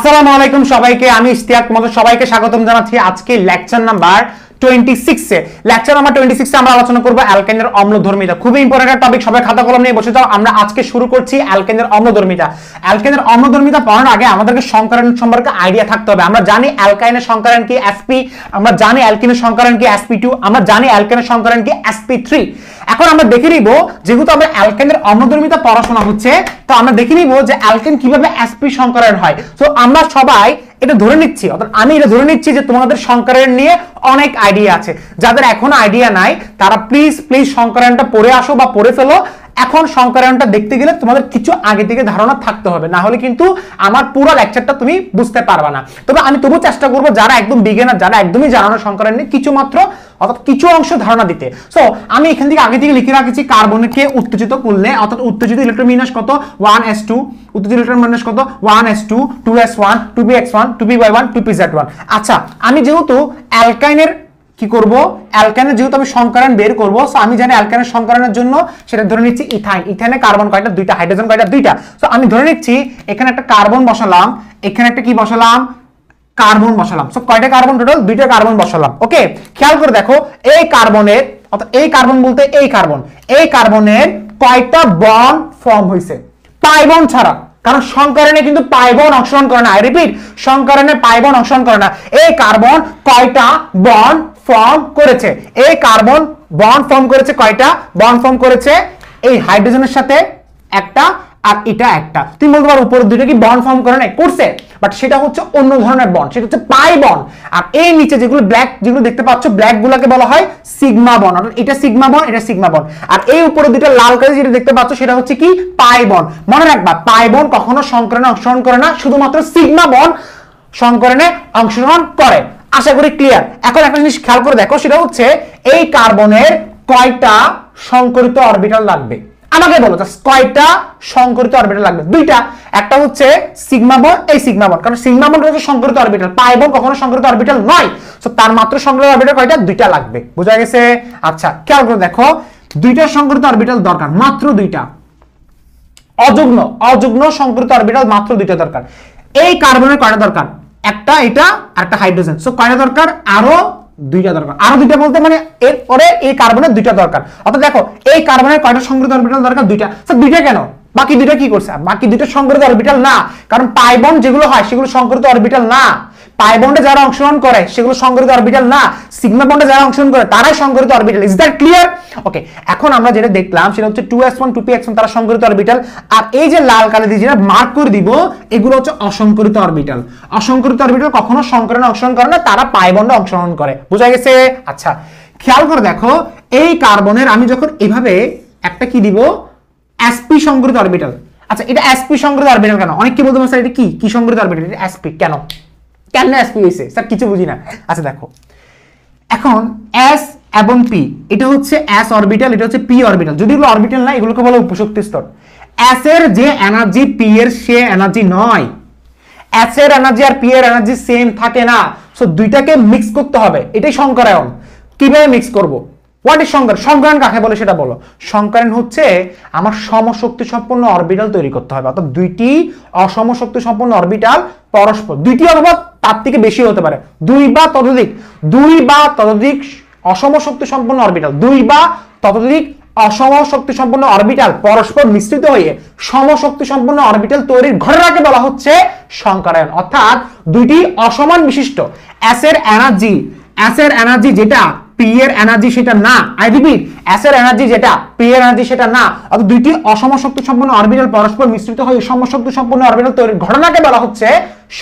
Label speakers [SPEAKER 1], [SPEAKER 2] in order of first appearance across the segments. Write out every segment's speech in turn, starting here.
[SPEAKER 1] আসসালামু আলাইকুম সবাইকে, আমি ইশতিয়াক তোমাদের সবাইকে স্বাগতম জানাচ্ছি আজকে লেকচার নাম্বার 26 এ। লেকচার নাম্বার 26 এ আমরা আলোচনা করব অ্যালকেনের অম্লধর্মিতা। খুবই ইম্পর্টেন্ট একটা টপিক, সবাই খাতা কলম নিয়ে বসে যাও। আমরা আজকে শুরু করছি অ্যালকেনের অম্লধর্মিতা। অ্যালকেনের অম্লধর্মিতা পড়ার আগে আমাদেরকে সংকরণ সম্পর্কে আইডিয়া থাকতে হবে। আমরা জানি অ্যালকাইনের সংকরণ কি sp, আমরা জানি অ্যালকিনের সংকরণ কি sp2, আমরা জানি অ্যালকেনের সংকরণ কি sp3। এখন আমরা দেখে নিব, যেহেতু আমরা অ্যালকেনের অম্লধর্মিতা পড়াশোনা হচ্ছে, তো আমরা দেখে নিব যে অ্যালকেন কিভাবে sp সংকরণ হয়। তো আমরা সবাই এটা ধরে নিচ্ছি, অর্থাৎ আমি এটা ধরে নিচ্ছি যে তোমাদের সংকরণ নিয়ে অনেক আইডিয়া আছে। যাদের এখনো আইডিয়া নাই তারা প্লিজ সংকরণটা পড়ে আসো বা পড়ে ফেলো। এখন সংকরণটা দেখতে গেলে তোমাদের কিছু আগে থেকে ধারণা থাকতে হবে, না হলে কিন্তু আমার পুরো লেকচারটা তুমি বুঝতে পারবে না। তবে আমি তবু চেষ্টা করব যারা একদম বিগিনার, যারা একদমই জানো না সংকরণ নিয়ে, কিছু মাত্র অর্থাৎ কিছু অংশ ধারণা দিতে। সো আমি এখান থেকে আগে থেকে লিখে রাখছি কার্বনকে উত্তেজিত করলে, অর্থাৎ উত্তেজিত ইলেকট্রন বিন্যাস কত 1s2, উত্তেজিত ইলেকট্রন বিন্যাস কত 1s2, 2s1, 2px1, 2py1, 2pz1। আচ্ছা, আমি যেহেতু অ্যালকাইনের কি করব, অ্যালকাইনের যেহেতু আমি সংকরণ বের করব, সো আমি জানি অ্যালকাইনের সংকরণের জন্য সেটা ধরে নিচ্ছি ইথাইন। ইথাইনে কার্বন কয়টা? দুইটা। হাইড্রোজেন কয়টা? দুইটা। সো আমি ধরে নিচ্ছি এখানে একটা কার্বন বসালাম, এখানে একটা কি বসালাম? কার্বন বসালাম। সো কয়টা কার্বন? টোটাল দুইটা কার্বন বসালাম। ওকে, খেয়াল করে দেখো এই কার্বনের, অর্থাৎ এই কার্বন বলতে এই কার্বনের কয়টা বন্ড ফর্ম হয়েছে পাই বন্ড ছাড়া? কারণ সংকরণে কিন্তু পাই বন্ড অংশগ্রহণ করে না। আই রিপিট, সংকরণে পাই বন্ড অংশগ্রহণ করে না। এই কার্বন কয়টা বন্ড ফর্ম করেছে? এই কার্বন বন্ড ফর্ম করেছে কয়টা? বন্ড ফর্ম করেছে এই হাইড্রোজেনের সাথে একটা আর এটা একটা। তুমি বলতে পারো উপরের দুইটা কি বন্ড ফর্ম করে না? করছে, বাট সেটা হচ্ছে অন্য ধরনের বন্ড, সেটা হচ্ছে পাই বন্ড। আর এই নিচে যেগুলো ব্ল্যাক, যেগুলো দেখতে পাচ্ছ, ব্ল্যাক গুলোকে বলা হয় সিগমা বন্ড। অর্থাৎ এটা সিগমা বন্ড, এটা সিগমা বন্ড। আর এই উপরে দুটো লাল কালার যেটা দেখতে পাচ্ছ সেটা হচ্ছে কি? Pi bond. মনে রাখবা, পাই বন্ড কখনো সংকরণে অংশগ্রহণ করে না, শুধুমাত্র সিগমা বন্ড সংকরণে অংশগ্রহণ করে। আশা করি ক্লিয়ার। এখন একটা জিনিস খেয়াল করে দেখো, সেটা হচ্ছে এই কার্বনের কয়টা সংকরিত অরবিটাল লাগবে? আমাকে বলো কয়টা সংকরিত অরবিটাল লাগবে? দুইটা। একটা হচ্ছে সিগমা বন্ড, এই সিগমা বন্ড, কারণ সিগমা বন্ড হচ্ছে সংকরিত অরবিটাল, পাই বন্ড কখনো সংকরিত অরবিটাল নয়। সো তার মাত্র সংকরিত অরবিটাল কয়টা? দুইটা লাগবে। বোঝা গেছে? আচ্ছা, খেয়াল করে দেখো, দুইটা সংকরিত অরবিটাল দরকার, মাত্র দুইটা। অযুগ্ম সংকরিত অরবিটাল মাত্র দুইটা দরকার। এই কার্বনের কয়টা দরকার? একটা, এটা আর একটা হাইড্রোজেন। সো কয়টা দরকার? আরো দুইটা দরকার। আরো দুইটা বলতে মানে এরপরে এই কার্বনের দুইটা দরকার। অর্থাৎ দেখো, এই কার্বনের কয়টা সংকরিত অরবিটাল দরকার? দুইটা। স্যার দুইটা কেন? বাকি দুইটা কি করছে? বাকি দুইটা সংকরিত অরবিটাল না, কারণ পাই বন্ড যেগুলো হয় সেগুলো সংকরিত অরবিটাল না। পাই বন্ডে যারা অংশগ্রহণ করে সেগুলো সংকরিত অরবিটাল না, সিগমা বন্ডে যারা অংশগ্রহণ করে তারাই সংকরিত orbital. Is that clear? Okay, এখন আমরা যেটা দেখলাম সেটা হচ্ছে 2s1, 2px1 তারা সংকরিত অরবিটাল। আর এই যে লাল কালি দিয়ে যেটা মার্ক করে দিব, এগুলো হচ্ছে অসংকরিত অরবিটাল। অসংকরিত অরবিটাল কখনো সংকরণে অংশগ্রহণ করে না, তারা পাই বন্ডে অংশগ্রহণ করে। বোঝা গেছে? আচ্ছা, খেয়াল করে দেখো, এই কার্বনের আমি যখন এভাবে একটা কি দিব, sp সংকরিত অরবিটাল। আচ্ছা, এটা sp সংকরিত অরবিটাল কেন? অনেক কি বলতে পারছে এটা কি সংকরিত অরবিটাল? এটা sp কেন? কেন sp হইছে? স্যার কিছু বুঝি না। আচ্ছা দেখো, এখন s এবং p, এটা হচ্ছে s অরবিটাল, এটা হচ্ছে p অরবিটাল। যদি এগুলো অরবিটাল না, এগুলোকে বলা উপশক্তি স্তর। s এর যে এনার্জি p এর সে এনার্জি নয়। s এর এনার্জি আর p এর এনার্জি সেম থাকে না। সো দুইটাকে মিক্স করতে হবে, এটাই সংকরায়ন। কিভাবে মিক্স করব? What is সংকরণ? সংকরণ কাকে বলে সেটা বলো। সংকরণ হচ্ছে আমার সমশক্তি সম্পন্ন অরবিটাল তৈরি করতে হবে, অর্থাৎ দুইটি অসমশক্তি সম্পন্ন অরবিটাল পরস্পর, দুইটি অথবা তার থেকে বেশি হতে পারে, দুই বা ততোধিক অসমশক্তি সম্পন্ন অরবিটাল, দুই বা ততোধিক অসমশক্তি সম্পন্ন অরবিটাল পরস্পর মিশ্রিত হয়ে সমশক্তি সম্পন্ন অরবিটাল তৈরির ঘটনাকে বলা হচ্ছে সংকরায়ন। অর্থাৎ দুইটি অসমান বিশিষ্ট s এর এনার্জি যেটা p এর এনার্জি সেটা না। আই রিপিট, s এর এনার্জি যেটা p এর এনার্জি সেটা না। অর্থাৎ দুইটি অসমশক্তি সম্পন্ন অরবিটাল পরস্পর মিশ্রিত হয়ে সমশক্তি সম্পন্ন অরবিটাল তৈরির ঘটনাকে বলা হচ্ছে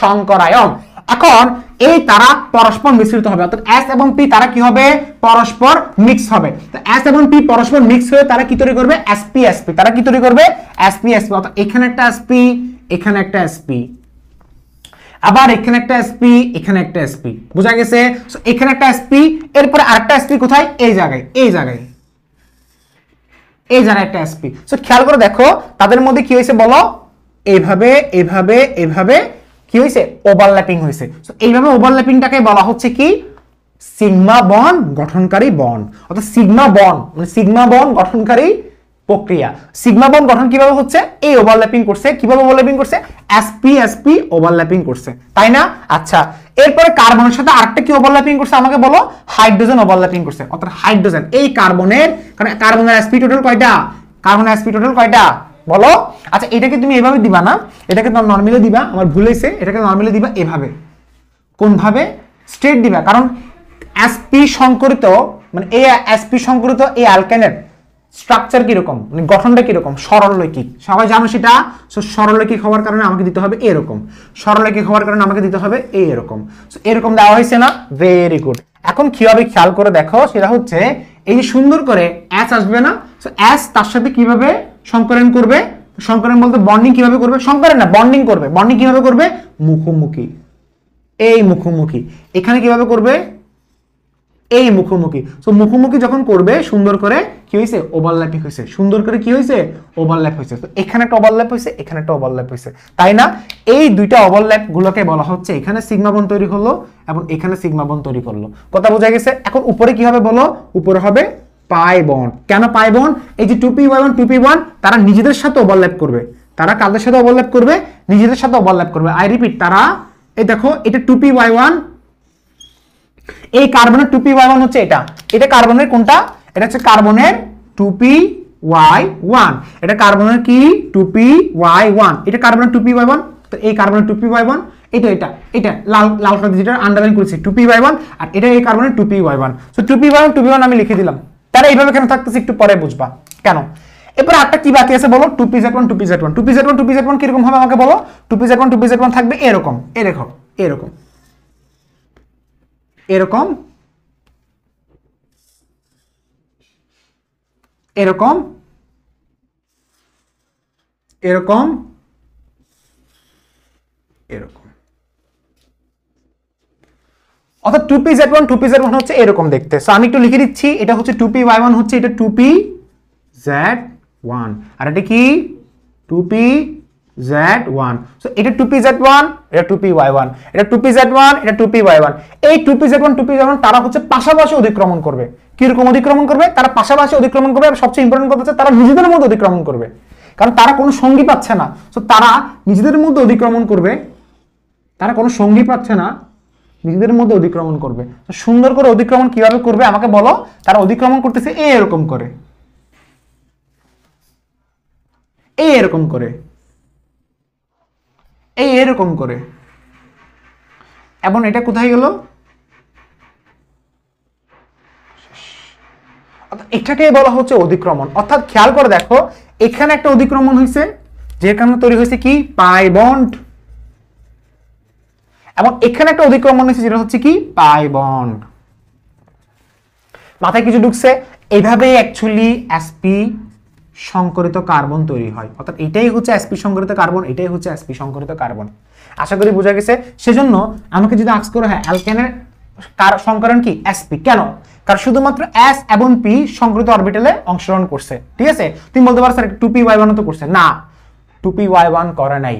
[SPEAKER 1] সংকরায়ন। এখন এই তারা পরস্পর মিশ্রিত হবে, অর্থাৎ s এবং p তারা কি হবে? পরস্পর মিক্স হবে। তো s এবং p পরস্পর মিক্স হয়ে তারা কি তৈরি করবে? sp। তারা কি তৈরি করবে? sp। অর্থাৎ এখানে একটা sp, এখানে একটা sp, আবার এখানে একটা sp, এখানে একটা sp। বোঝা গেছে? সো এখানে একটা sp, এরপরে আরেকটা sp কোথায়? এই জায়গায় একটা sp। সো খেয়াল করে দেখো, তাদের মধ্যে কি হয়েছে বলো? এভাবে কি হয়েছে? ওভারল্যাপিং হয়েছে। সো এইভাবে ওভারল্যাপিংটাকে বলা হচ্ছে কি? সিগমা বন্ড গঠনকারী বন্ড। অর্থাৎ সিগমা বন্ড মানে সিগমা বন্ড গঠনকারী প্রক্রিয়া। সিগমা বন্ড গঠন কিভাবে হচ্ছে? এই ওভারল্যাপিং করছে। কিভাবে ওভারল্যাপিং করছে? sp sp ওভারল্যাপিং করছে, তাই না? আচ্ছা, এরপরে কার্বনের সাথে আরেকটা কি ওভারল্যাপিং করছে আমাকে বলো? হাইড্রোজেন ওভারল্যাপিং করছে। অর্থাৎ হাইড্রোজেন এই কার্বনের, কারণ কার্বনের sp টোটাল কয়টা? কার্বনের sp টোটাল কয়টা বলো? আচ্ছা, এটাকে তুমি এভাবে দিবা না, এটাকে তো নরমালি দিবা, আমার ভুল হয়েছে, এটাকে নরমালি দিবা এভাবে। কোন ভাবে? স্ট্রেট দিবা, কারণ sp সংকরিত মানে এই sp সংকরিত এই অ্যালকেনের স্ট্রাকচার কিরকম, মানে গঠনটা কিরকম? সরলরৈখিক, সবাই জানো সেটা। সো সরলরৈখিক হওয়ার কারণে আমাকে দিতে হবে এরকম, সরলরৈখিক হওয়ার কারণে আমাকে দিতে হবে এরকম। সো এরকম দেওয়া হয়েছে না? Very good. এখন কিভাবে খেয়াল করে দেখো, সেটা হচ্ছে এই যে সুন্দর করে S আসবে না, সো S তার সাথে কিভাবে সংকরণ করবে? সংকরণ বলতে বন্ডিং কিভাবে করবে? সংকরণ না, বন্ডিং করবে। বন্ডিং কিভাবে করবে? মুখোমুখি, এই মুখোমুখি। এখানে কিভাবে করবে? এই মুখোমুখি। সো মুখোমুখি যখন করবে সুন্দর করে কি হয়েছে? ওভারল্যাপিং হয়েছে। সুন্দর করে কি হয়েছে? ওভারল্যাপ হয়েছে। তো এখানে একটা ওভারল্যাপ হয়েছে, এখানে একটা ওভারল্যাপ হয়েছে, তাই না? এই দুইটা ওভারল্যাপ গুলোকে বলা হচ্ছে, এখানে সিগমা বন্ড তৈরি হলো এবং এখানে সিগমা বন্ড তৈরি করলো। কথা বোঝা গেছে? এখন উপরে কি হবে বলো? উপরে হবে পাই বন্ড। কেন পাই বন্ড? এই যে 2p1 2p1 তারা নিজেদের সাথে ওভারল্যাপ করবে। তারা কাদের সাথে ওভারল্যাপ করবে? নিজেদের সাথে ওভারল্যাপ করবে। আই রিপিট, তারা এই দেখো এটা 2p1, এই কার্বনের 2p1 হচ্ছে এটা। এটা কার্বনের কোনটা? এটা হচ্ছে কার্বনের 2p1। এটা কার্বনের কি? 2p1। এটা কার্বনের 2p1। তো এই কার্বনের 2p1, এটা এটা এটা লাল লাল কালার যেটা আন্ডারলাইন করেছি 2p1, আর এটা এই কার্বনের 2p1। সো 2p1 2p1 আমি লিখে দিলাম। তারা এইভাবে কেন থাকতেছে একটু পরে বুঝবা কেন। এরপর একটা কি বাকি আছে বলো? 2pz1 2pz1 2pz1 2pz1 কিরকম হবে আমাকে বলো? 2pz1 2pz1 থাকবে এরকম, এই দেখো এরকম, এরকম, এরকম, এরকম, এরকম। অর্থাৎ 2pz1 2pz1 হচ্ছে এরকম দেখতে। সো আমি একটু লিখে দিচ্ছি, এটা হচ্ছে 2py1 হচ্ছে এটা 2pz1, আর এটা কি? 2pz1। সো এটা 2pz1, এটা 2py1, এটা 2pz1, এটা 2py1। এই 2pz1 2pz1 তারা হচ্ছে পাশাপাশি অতিক্রমণ করবে। কি রকম অতিক্রমণ করবে? তারা পাশাপাশি অতিক্রমণ করবে। আর সবচেয়ে ইম্পর্টেন্ট কথা হচ্ছে তারা নিজেদের মধ্যে অতিক্রমণ করবে, কারণ তারা কোনো সঙ্গী পাচ্ছে না। সো তারা নিজেদের মধ্যে অতিক্রমণ করবে, তারা কোনো সঙ্গী পাচ্ছে না, নিজেদের মধ্যে অতিক্রমণ করবে। সুন্দর করে অতিক্রমণ কিভাবে করবে আমাকে বলো? তারা অতিক্রমণ করতেছে এরকম করে, এরকম করে, এরকম করে। এবং এটা কোথায় গেল? এটাকে বলা হচ্ছে অধিক্রমণ। অর্থাৎ খেয়াল করে দেখো, এখানে একটা অধিক্রমণ হয়েছে, যে কারণে তৈরি হয়েছে কি? Pi bond. এবং এখানে একটা অধিক্রমণ হয়েছে, যেটা হচ্ছে কি? Pi bond. মাথায় কিছু ঢুকছে? এইভাবে অ্যাকচুয়ালি sp সংকরিত কার্বন তৈরি হয়। অর্থাৎ এটাই হচ্ছে sp সংকরিত কার্বন, এটাই হচ্ছে sp সংকরিত কার্বন। আশা করি বোঝা গেছে। সেজন্য আমাকে যদি আস্ক করা হয় অ্যালকেনের সংকরণ কি? sp। কেন? কারণ শুধুমাত্র s এবং p সংকরিত অরবিটালে অংশগ্রহণ করছে, ঠিক আছে? তুমি বলতে পারো স্যার 2py1 তো করছে না, 2py1 করে নাই,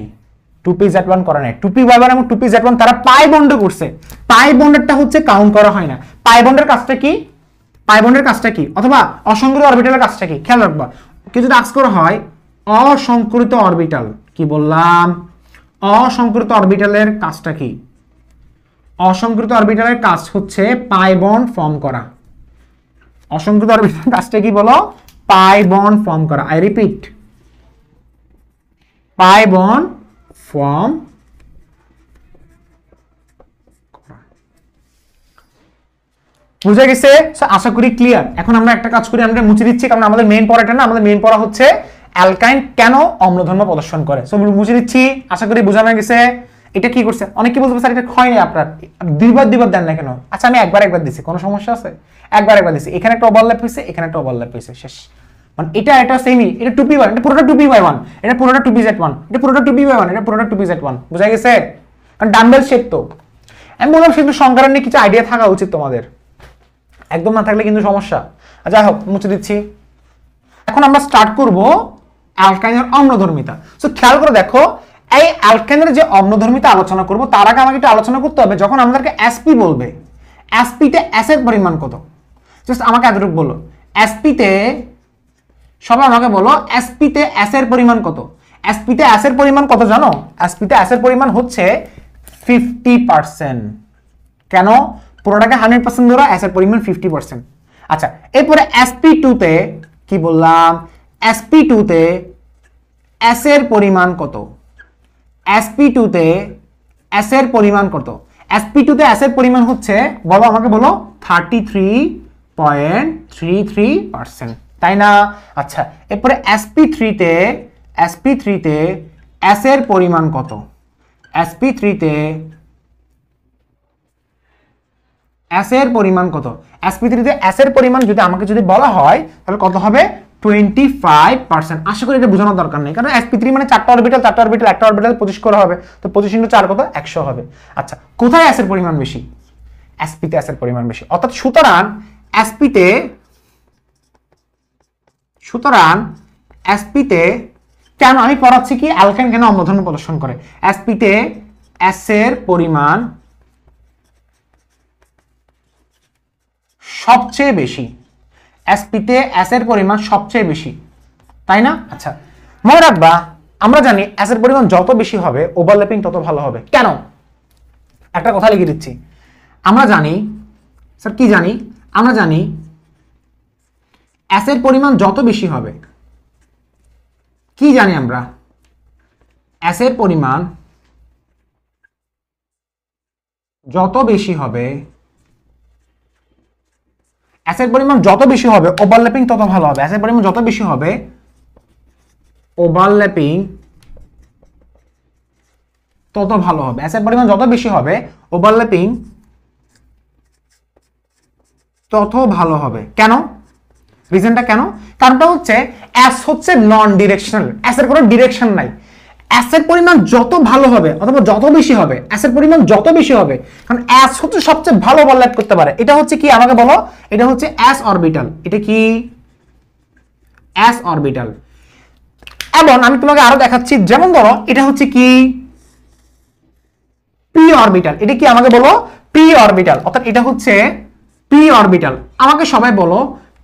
[SPEAKER 1] 2pz1 করে নাই। 2py1 এবং 2pz1 তারা পাই বন্ডে করছে। পাই বন্ডেরটা হচ্ছে কাউন্ট করা হয় না। পাই বন্ডের কাজটা কি? পাই বন্ডের কাজটা কি? অথবা অসংকরিত অরবিটালের কাজটা কি? খেয়াল রাখবা। কিছু যদি আস্ক করা হয় অসংকরিত অরবিটাল, কি বললাম? অসংকরিত অরবিটালের কাজটা কি? অসংকৃত অরবিটালের কাজ হচ্ছে পাই বন্ড ফর্ম করা। অসংকৃত অরবিটালের কাজটা কি বলো? পাই বন্ড ফর্ম করা। I repeat, pi bond form করা। বুঝা গেছে? আশা করি ক্লিয়ার। এখন আমরা একটা কাজ করি, আমরা মুছে দিচ্ছি, কারণ আমাদের মেইন পড়াটা না, আমাদের মেইন পড়া হচ্ছে অ্যালকাইন কেন অম্লধর্ম প্রদর্শন করে। সো মুছে দিচ্ছি, আশা করি বোঝানো গেছে। এটা কি করছে? অনেকে বলতে স্যার এটা হয় না আপনার, দুইবার দেন না কেন? আচ্ছা আমি একবার দিছি, কোনো সমস্যা আছে? একবার দিছি, এখানে একটা ওভারল্যাপ হয়েছে, এখানে একটা ওভারল্যাপ হয়েছে, শেষ। মানে এটা সেমই, এটা 2p1, এটা পুরোটা 2p1, এটা পুরোটা 2pz1, এটা পুরোটা 2p1, এটা পুরোটা 2pz1। বুঝা গেছে? কারণ ডাম্বেল শেপ তো। আমি বললাম সেগুলো সংকরণ নিয়ে কিছু আইডিয়া থাকা উচিত তোমাদের, একদম না থাকলে কিন্তু সমস্যা। যাই হোক, মুছে দিচ্ছি। এখন আমরা স্টার্ট করব অ্যালকাইনের অম্লধর্মিতা। সো খেয়াল করে দেখো, এই অ্যালকাইনের যে অম্লধর্মিতা আলোচনা করব, তার আগে আমাকে একটু আলোচনা করতে হবে, যখন আমাদেরকে sp বলবে, sp তে s এর পরিমাণ কত? জাস্ট আমাকে এতটুকু বলো, sp তে সবাই আমাকে বলো sp তে s এর পরিমাণ কত? sp তে s এর পরিমাণ কত জানো? sp তে s এর পরিমাণ হচ্ছে 50%। কেন? পুরোটাকে 100% ধরো, s এর পরিমাণ 50%। আচ্ছা, এরপরে sp2 তে কি বললাম? sp2 তে s এর পরিমাণ কত? sp2 তে s এর পরিমাণ কত? sp2 তে s এর পরিমাণ হচ্ছে, বলো আমাকে বলো, 33.33%, তাই না? আচ্ছা, এরপরে sp3 তে s এর পরিমাণ কত? sp3 তে s এর পরিমাণ কত? sp3 তে s এর পরিমাণ যদি আমাকে যদি বলা হয় তাহলে কত হবে? 25%। আশা করি এটা বোঝানোর দরকার নেই, কারণ sp3 মানে 4টা অরবিটাল, একটা অরবিটাল 25 করে হবে, তো 25 × 4 কত? 100 হবে। আচ্ছা, কোথায় s এর পরিমাণ বেশি? sp তে s এর পরিমাণ বেশি। অর্থাৎ সুতরাং sp তে কেন আমি পড়াচ্ছি কি অ্যালকেন কেন অম্লধর্ম প্রদর্শন করে? sp তে s এর পরিমাণ সবচেয়ে বেশি, sp তে s এর পরিমাণ সবচেয়ে বেশি, তাই না? আচ্ছা, মনে রাখবা, আমরা জানি s এর পরিমাণ যত বেশি হবে ওভারল্যাপিং তত ভালো হবে। কেন? একটা কথা লিখে দিচ্ছি। আমরা জানি, স্যার কি জানি? আমরা জানি s এর পরিমাণ যত বেশি হবে, কি জানি আমরা? s এর পরিমাণ যত বেশি হবে, s এর পরিমাণ যত বেশি হবে ওভারল্যাপিং তত ভালো হবে। s এর পরিমাণ যত বেশি হবে ওভারল্যাপিং তত ভালো হবে। s এর পরিমাণ যত বেশি হবে ওভারল্যাপিং তত ভালো হবে। কেন? রিজনটা কেন? কারণটা হচ্ছে s হচ্ছে নন ডিরেকশনাল, s এর কোনো ডিরেকশন নাই। s এর পরিমাণ যত ভালো হবে অথবা যত বেশি হবে, s এর পরিমাণ যত বেশি হবে, কারণ s হচ্ছে সবচেয়ে ভালো ওভারল্যাপ করতে পারে। এটা হচ্ছে কি আমাকে বলো? এটা হচ্ছে s অরবিটাল। এটা কি? s orbital. এবং আমি তোমাকে আরো দেখাচ্ছি, যেমন ধরো এটা হচ্ছে কি p অরবিটাল। এটা কি আমাকে বলো? p orbital. অর্থাৎ এটা হচ্ছে p অরবিটাল। আমাকে সবাই বলো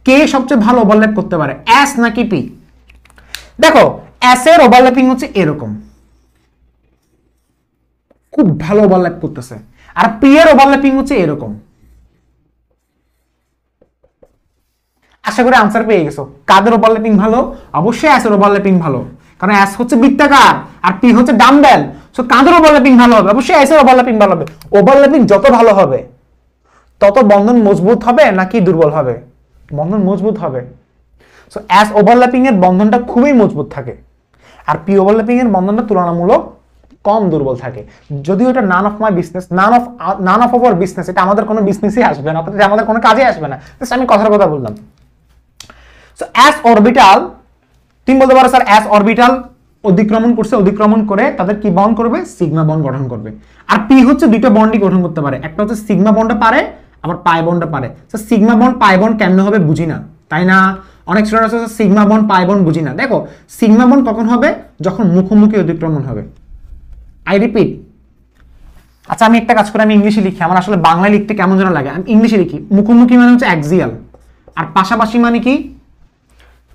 [SPEAKER 1] কে সবচেয়ে ভালো ওভারল্যাপ করতে পারে, s নাকি p? দেখো s এর ওভারল্যাপিং হচ্ছে এরকম, খুব ভালো ওভারল্যাপ করতেছে, আর p এর ওভারল্যাপিং হচ্ছে এরকম। আশা করি আনসার পেয়ে গেছো। কাদের ওভারল্যাপিং ভালো? অবশ্যই s এর ওভারল্যাপিং ভালো, কারণ s হচ্ছে বৃত্তাকার আর p হচ্ছে ডাম্বেল। সো কাদের ওভারল্যাপিং ভালো হবে? অবশ্যই s এর ওভারল্যাপিং ভালো হবে। ওভারল্যাপিং যত ভালো হবে তত বন্ধন মজবুত হবে নাকি দুর্বল হবে? বন্ধন মজবুত হবে। সো s ওভারল্যাপিং এর বন্ধনটা খুবই মজবুত থাকে, আর p ওভারল্যাপিং এর বন্ধনটা তুলনামূলক কম দুর্বল থাকে। যদিও এটা none of my business, none of our business, এটা আমাদের কোনো বিজনেসই আসবে না, অর্থাৎ আমাদের কোনো কাজে আসবে না। জাস্ট আমি কথার কথা বললাম। সো s অরবিটাল, তুমি বলতে পারো স্যার s অরবিটাল অতিক্রমণ করছে, অতিক্রমণ করে তাদের কি বন্ড করবে? সিগমা বন্ড গঠন করবে। আর p হচ্ছে দুইটা বন্ডই গঠন করতে পারে, একটা হচ্ছে সিগমা বন্ডটা পারে, আবার পাই বন্ডটা পারে। So sigma bond pi bond কেমনে হবে বুঝি না, তাই না? অনেক স্টুডেন্ট আছে সিগমা বন্ড পাই বন্ড বুঝি না। দেখো সিগমা বন্ড কখন হবে? যখন মুখোমুখি অতিক্রমণ হবে। I repeat. আচ্ছা, আমি একটা কাজ করে আমি ইংলিশে লিখি, আমার আসলে বাংলায় লিখতে কেমন যেন লাগে, আমি ইংলিশে লিখি। মুখোমুখি মানে হচ্ছে অ্যাক্সিয়াল, আর পাশাপাশি মানে কি?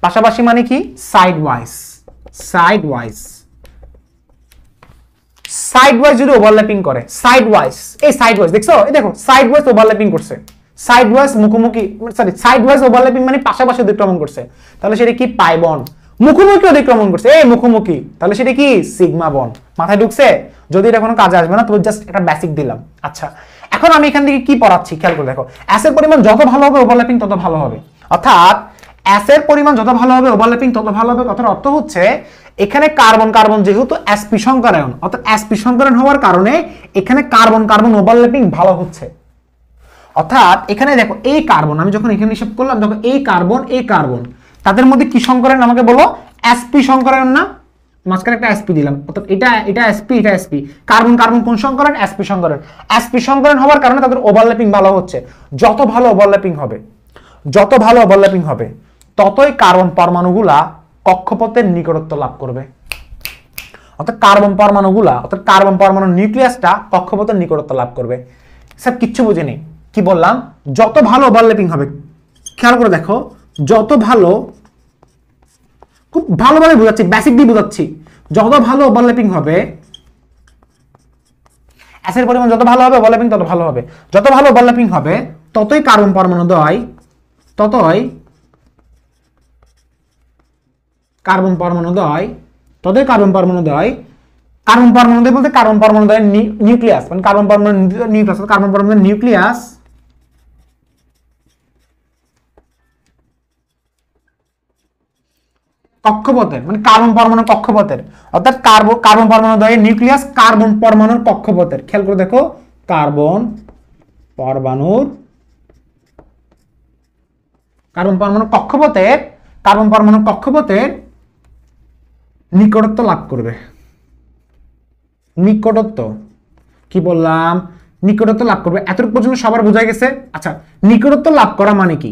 [SPEAKER 1] পাশাপাশি মানে কি? Side wise. Side wise, side wise যদি ওভারল্যাপিং করে, সাইড ওয়াইজ, এই সাইড ওয়াইজ দেখছো, এই দেখো সাইড ওয়াইজ ওভারল্যাপিং করছে, সাইড ওয়াইজ মুখোমুখি, সরি সাইড ওয়াইজ ওভারল্যাপিং মানে পাশাপাশি অতিক্রমণ করছে, তাহলে সেটা কি? Pi bond. মুখোমুখি অতিক্রমণ করছে, এই মুখোমুখি, তাহলে সেটা কি? Sigma bond. মাথায় ঢুকছে? যদি এটা কোনো কাজে আসবে না, তবে জাস্ট একটা বেসিক দিলাম। আচ্ছা, এখন আমি এখান থেকে কি পড়াচ্ছি খেয়াল করে দেখো। s এর পরিমাণ যত ভালো হবে ওভারল্যাপিং তত ভালো হবে। অর্থাৎ s এর পরিমাণ যত ভালো হবে ওভারল্যাপিং তত ভালো হবে। কথার অর্থ হচ্ছে এখানে কার্বন কার্বন যেহেতু sp সংকরায়ন, অর্থাৎ sp সংকরায়ন হওয়ার কারণে এখানে কার্বন কার্বন ওভারল্যাপিং ভালো হচ্ছে। অর্থাৎ এখানে দেখো এই কার্বন, আমি যখন এখানে হিসাব করলাম, দেখো এই কার্বন তাদের মধ্যে কি সংকরায়ন আমাকে বলো? sp সংকরায়ন না? মাঝখানে একটা sp দিলাম, অর্থাৎ এটা sp, এটা sp। কার্বন কার্বন কোন সংকরায়ন? sp সংকরায়ন। sp সংকরায়ন হওয়ার কারণে তাদের ওভারল্যাপিং ভালো হচ্ছে। যত ভালো ওভারল্যাপিং হবে ততই কার্বন পরমাণুগুলা কক্ষপথের নিকটত্ব লাভ করবে। অর্থাৎ কার্বন পরমাণুর নিউক্লিয়াসটা কক্ষপথের নিকটত্ব লাভ করবে। স্যার কিচ্ছু বুঝিনি, কি বললাম? যত ভালো ওভারল্যাপিং হবে, খেয়াল করে দেখো, যত ভালো খুব ভালোভাবে বোঝাচ্ছি, বেসিক দিয়ে বোঝাচ্ছি। যত ভালো ওভারল্যাপিং হবে, অ্যাসের পরিমাণ যত ভালো হবে, ওভারল্যাপিং তত ভালো হবে। যত ভালো ওভারল্যাপিং হবে ততই কার্বন পরমাণুদ্বয় কার্বন পরমাণুদ্বয় বলতে কার্বন পরমাণুদ্বয় নিউক্লিয়াস, মানে কার্বন পরমাণুর নিউক্লিয়াস কক্ষপথের, মানে কার্বন পরমাণুর কক্ষপথের, অর্থাৎ কার্বন পরমাণুদ্বয়ের নিউক্লিয়াস কার্বন পরমাণুর কক্ষপথের। খেয়াল করে দেখো, কার্বন পরমাণুর কক্ষপথের নিকটত্ব লাভ করবে। নিকটত্ব কি বললাম? নিকটত্ব লাভ করবে। এতটুকু পর্যন্ত সবার বোঝা গেছে? আচ্ছা, নিকটত্ব লাভ করা মানে কি?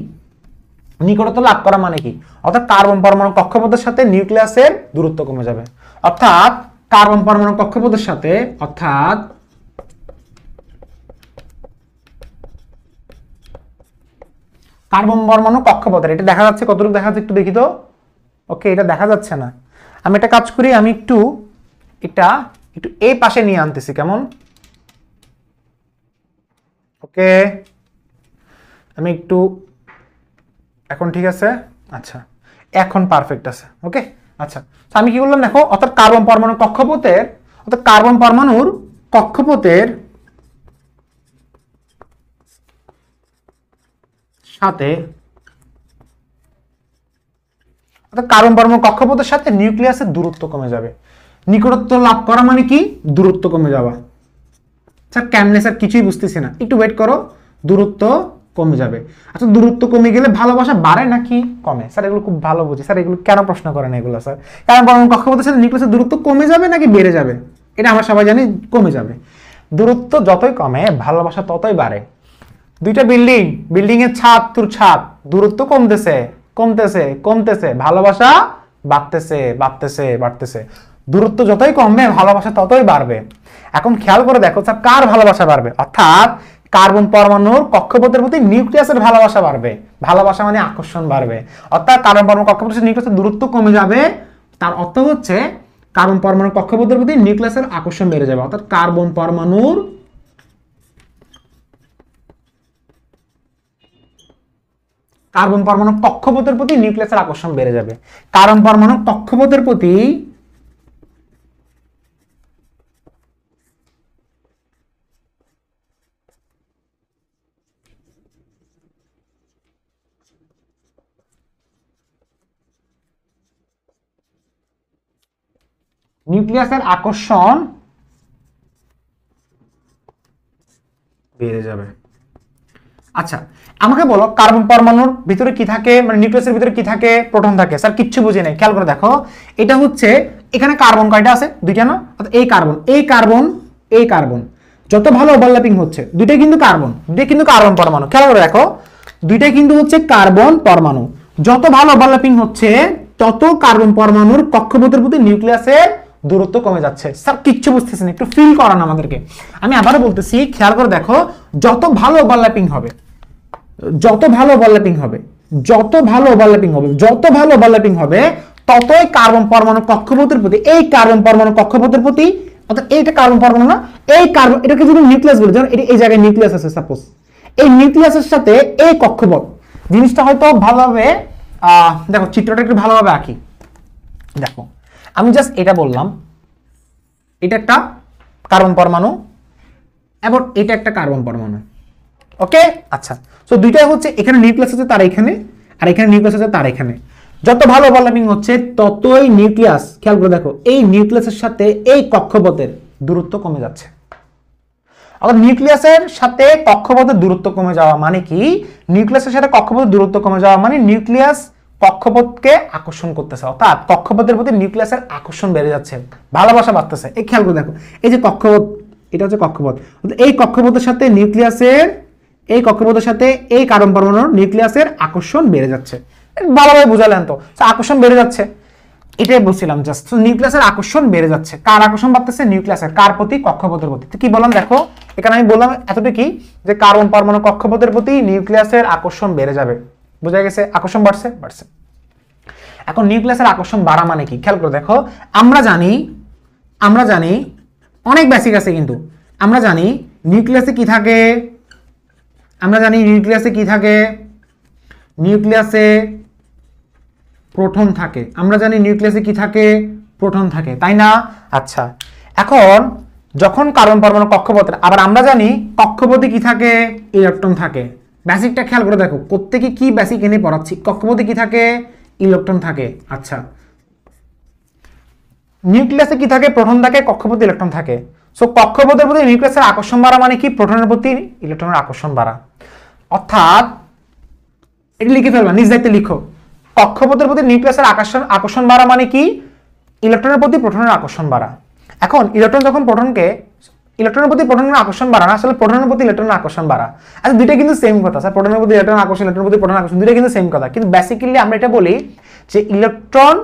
[SPEAKER 1] অর্থাৎ কার্বন পরমাণু কক্ষপথের সাথে নিউক্লিয়াসের দূরত্ব কমে যাবে। অর্থাৎ কার্বন পরমাণু কক্ষপথের সাথে কার্বন পরমাণু কক্ষপথের, এটা দেখা যাচ্ছে? কতটুকু দেখা যাচ্ছে একটু দেখি তো। ওকে, এটা দেখা যাচ্ছে না। আমি একটা কাজ করি, আমি একটু এই পাশে নিয়ে আনতেছি, কেমন? ওকে, আমি একটু, এখন ঠিক আছে? আচ্ছা, এখন পারফেক্ট আছে। ওকে, আচ্ছা, আমি কি বললাম দেখো, অর্থাৎ কার্বন পরমাণু কক্ষপথের, অর্থাৎ কার্বন পরমাণুর কক্ষপথের সাথে, অর্থাৎ কার্বন পরমাণু কক্ষপথের সাথে নিউক্লিয়াসের দূরত্ব কমে যাবে। নিকটত্ব লাভ করা মানে কি? দূরত্ব কমে যাওয়া। স্যার কেমনে স্যার, কিছুই বুঝতেছি না, একটু ওয়েট করো। দূরত্ব কমে যাবে। আচ্ছা, দূরত্ব কমে গেলে ভালোবাসা বাড়ে নাকি কমে? স্যার এগুলো খুব ভালো বুঝি স্যার, এগুলো কেন প্রশ্ন করেন এগুলো স্যার? কারণ পরমাণু কক্ষপথের সাথে নিউক্লিয়াসের দূরত্ব কমে যাবে নাকি বেড়ে যাবে? এটা আমরা সবাই জানি, কমে যাবে। দূরত্ব যতই কমে ভালোবাসা ততই বাড়ে। দুইটা বিল্ডিং এর ছাদ তোর ছাদ, দূরত্ব কমতেছে, ভালোবাসা বাড়তেছে। দূরত্ব যতই কমবে ভালোবাসা ততই বাড়বে। এখন খেয়াল করে দেখো স্যার, কার ভালোবাসা বাড়বে? অর্থাৎ কার্বন পরমাণুর কক্ষপথের প্রতি নিউক্লিয়াসের ভালোবাসা বাড়বে। ভালোবাসা মানে আকর্ষণ বাড়বে। অর্থাৎ কার্বন পরমাণু কক্ষপথের নিউক্লিয়াসের দূরত্ব কমে যাবে, তার অর্থ হচ্ছে কার্বন পরমাণুর কক্ষপথের প্রতি নিউক্লিয়াসের আকর্ষণ বেড়ে যাবে। অর্থাৎ কার্বন পরমাণুর কক্ষপথের প্রতি নিউক্লিয়াসের আকর্ষণ বেড়ে যাবে। কার্বন পরমাণু কক্ষপথের প্রতি নিউক্লিয়াসের আকর্ষণ বেড়ে যাবে। আচ্ছা, আমাকে বলো কার্বন পরমাণুর ভিতরে কি থাকে, মানে নিউক্লিয়াসের ভিতরে কি থাকে? প্রোটন থাকে। স্যার কিচ্ছু বুঝি নাই, খেয়াল করে দেখো। এটা হচ্ছে, এখানে কার্বন কয়টা আছে? দুইটা না? এই কার্বন যত ভালো ওভারল্যাপিং হচ্ছে, দুইটাই কিন্তু কার্বন পরমাণু। খেয়াল করে দেখো, দুইটাই কিন্তু হচ্ছে কার্বন পরমাণু। যত ভালো ওভারল্যাপিং হচ্ছে তত কার্বন পরমাণুর কক্ষপথের প্রতি নিউক্লিয়াসের দূরত্ব কমে যাচ্ছে। স্যার কিচ্ছু বুঝতেছেন, একটু ফিল করান আমাদেরকে। আমি আবারও বলতেছি, খেয়াল করে দেখো, যত ভালো ওভারল্যাপিং হবে ততই কার্বন পরমাণু কক্ষপথের প্রতি, অর্থাৎ এইটা কার্বন পরমাণু না, এটাকে যদি নিউক্লিয়াস বলে, যেমন এই জায়গায় নিউক্লিয়াস আছে সাপোজ, এই নিউক্লিয়াসের সাথে এই কক্ষপথ, জিনিসটা হয়তো ভালোভাবে দেখো, চিত্রটা একটু ভালোভাবে আঁকি। দেখো, আমি জাস্ট এটা বললাম, এটা একটা কার্বন পরমাণু এবং এটা একটা কার্বন পরমাণু। ওকে, আচ্ছা, সো দুইটাই হচ্ছে, এখানে নিউক্লিয়াস আছে তার এখানে, আর এখানে নিউক্লিয়াস আছে তার এখানে। যত ভালো ওভারল্যাপিং হচ্ছে ততই নিউক্লিয়াস, খেয়াল করে দেখো, এই নিউক্লিয়াসের সাথে এই কক্ষপথের দূরত্ব কমে যাচ্ছে। অর্থাৎ নিউক্লিয়াসের সাথে কক্ষপথের দূরত্ব কমে যাওয়া মানে কি? নিউক্লিয়াসের সাথে কক্ষপথের দূরত্ব কমে যাওয়া মানে নিউক্লিয়াস কক্ষপথকে আকর্ষণ করতেছে, অর্থাৎ কক্ষপথের প্রতি নিউক্লিয়াসের আকর্ষণ বেড়ে যাচ্ছে, ভালোবাসা বাড়তেছে। এই খেয়াল করে দেখো, এই যে কক্ষপথ, এটা হচ্ছে কক্ষপথ, এই কক্ষপথের সাথে এই কার্বন পরমাণুর নিউক্লিয়াসের আকর্ষণ বেড়ে যাচ্ছে। ভালোভাবে বুঝালেন তো, আকর্ষণ বেড়ে যাচ্ছে, এটাই বলছিলাম জাস্ট। নিউক্লিয়াসের আকর্ষণ বেড়ে যাচ্ছে। কার আকর্ষণ বাড়তেছে? নিউক্লিয়াসের। কার প্রতি? কক্ষপথের প্রতি। তো কি বললাম দেখো, এখানে আমি বললাম এতটুকুই যে কার্বন পরমাণু কক্ষপথের প্রতি নিউক্লিয়াসের আকর্ষণ বেড়ে যাবে। বোঝা গেছে? আকর্ষণ বাড়ছে। এখন নিউক্লিয়াসের আকর্ষণ বাড়া মানে কি খেয়াল করে দেখো, আমরা জানি অনেক বেসিক আছে, কিন্তু আমরা জানি নিউক্লিয়াসে কি থাকে, নিউক্লিয়াসে প্রোটন থাকে, আমরা জানি নিউক্লিয়াসে কি থাকে, প্রোটন থাকে, তাই না? আচ্ছা, এখন যখন কার্বন পরমাণু কক্ষপথে, আবার আমরা জানি কক্ষপথে কি থাকে, ইলেকট্রন থাকে। বেসিকটা খেয়াল করে দেখো, প্রত্যেকে কি বেসিক এনে পড়াচ্ছি, কক্ষপথে কি থাকে, ইলেকট্রন থাকে। আচ্ছা, নিউক্লিয়াসে কি থাকে, প্রোটন থাকে, কক্ষপথে ইলেকট্রন থাকে। সো কক্ষপথের প্রতি নিউক্লিয়াসের আকর্ষণ বাড়া মানে কি, প্রোটনের প্রতি ইলেকট্রনের আকর্ষণ বাড়া। অর্থাৎ এটা লিখে ফেলবা, নিজ দায়িত্বে লিখো, কক্ষপথের প্রতি নিউক্লিয়াসের আকর্ষণ বাড়া মানে কি, ইলেকট্রনের প্রতি প্রোটনের আকর্ষণ বাড়া। এখন ইলেকট্রনের প্রতি প্রোটনের আকর্ষণ বাড়া না, আসলে প্রোটনের প্রতি ইলেকট্রনের আকর্ষণ বাড়া। আচ্ছা, দুইটা কিন্তু সেম কথা স্যার, প্রোটনের প্রতি ইলেকট্রন আকর্ষণ, ইলেকট্রনের প্রতি প্রোটন আকর্ষণ, দুইটা কিন্তু সেম কথা, কিন্তু বেসিক্যালি আমরা এটা বলি যে ইলেকট্রন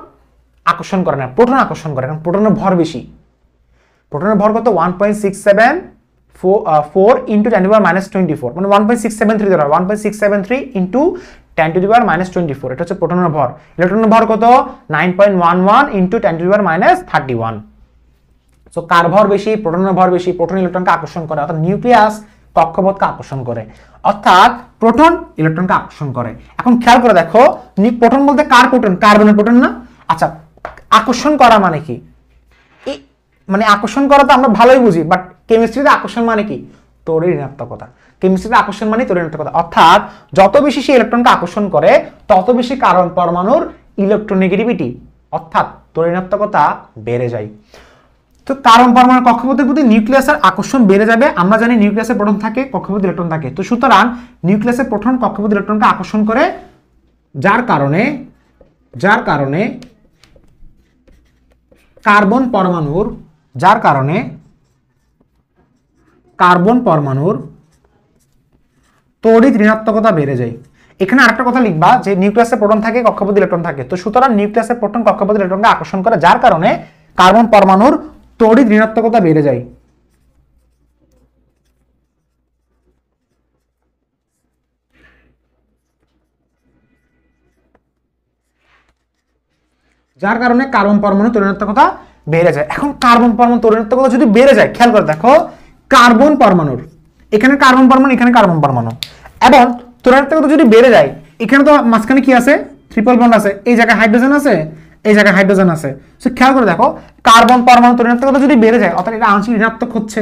[SPEAKER 1] আকর্ষণ করে না, প্রোটন আকর্ষণ করে, কারণ প্রোটনের ভর বেশি। প্রোটনের ভর কত, 1.674 ইন্টু 10⁻⁻²৪, মানে 1.673 ধরো, 1.673 ইন্টু 10⁻⁻²৪, এটা হচ্ছে প্রোটনের ভর। ইলেকট্রনের ভর কত, 9.11 ইন্টু 10⁻⁻31। সো কার ভর বেশি, প্রোটনের ভর বেশি, প্রোটন ইলেকট্রনকে আকর্ষণ করে, অর্থাৎ নিউক্লিয়াস কক্ষপথকে আকর্ষণ করে, অর্থাৎ প্রোটন ইলেকট্রনকে আকর্ষণ করে। এখন খেয়াল করে দেখো, প্রোটন বলতে কার প্রোটন, কার্বনের প্রোটন না? আচ্ছা, আকর্ষণ করা মানে কি, মানে আকর্ষণ করা তো আমরা ভালোই বুঝি, বাট কেমিস্ট্রিতে আকর্ষণ মানে কি, তড়িৎ ঋণাত্মকতা। কেমিস্ট্রিতে আকর্ষণ মানে তড়িৎ ঋণাত্মকতা, অর্থাৎ যত বেশি সে ইলেকট্রনকে আকর্ষণ করে তত বেশি কার্বন পরমাণুর ইলেকট্রোনেগেটিভিটি অর্থাৎ তড়িৎ ঋণাত্মকতা বেড়ে যায়। তো কার্বন পরমাণু কক্ষপথের প্রতি নিউক্লিয়াসের আকর্ষণ বেড়ে যাবে। আমরা জানি নিউক্লিয়াসে প্রোটন থাকে, কক্ষপথে ইলেকট্রন থাকে, তো সুতরাং নিউক্লিয়াসে প্রোটন কক্ষপথে ইলেকট্রনকে আকর্ষণ করে, যার কারণে কার্বন পরমাণুর তড়িৎ ঋণাত্মকতা বেড়ে যায়। এখানে আরেকটা কথা লিখবা যে নিউক্লিয়াসে প্রোটন থাকে, কক্ষপথে ইলেকট্রন থাকে, তো সুতরাং নিউক্লিয়াসে প্রোটন কক্ষপথে ইলেকট্রনকে আকর্ষণ করে, যার কারণে কার্বন পরমাণুর তড়িৎ ঋণাত্মকতা বেড়ে যায়। যার কারণে কার্বন পরমাণু তড়িৎ ঋণাত্মকতা বেড়ে যায়। এখন কার্বন পরমাণু তড়িৎ ঋণাত্মকতা যদি বেড়ে যায়, খেয়াল করে দেখো, কার্বন পরমাণুর এখানে কার্বন পরমাণু, এখানে কার্বন পরমাণু, এবং তড়িৎ ঋণাত্মকতা যদি বেড়ে যায়, এখানে তো মাঝখানে কি আছে, ট্রিপল বন্ড আছে, এই জায়গায় হাইড্রোজেন আছে, এই জায়গায় হাইড্রোজেন আছে। সো খেয়াল করে দেখো, কার্বন পরমাণু তড়িৎ ঋণাত্মকতা যদি বেড়ে যায়, অর্থাৎ এটা আংশিক ঋণাত্মক হচ্ছে,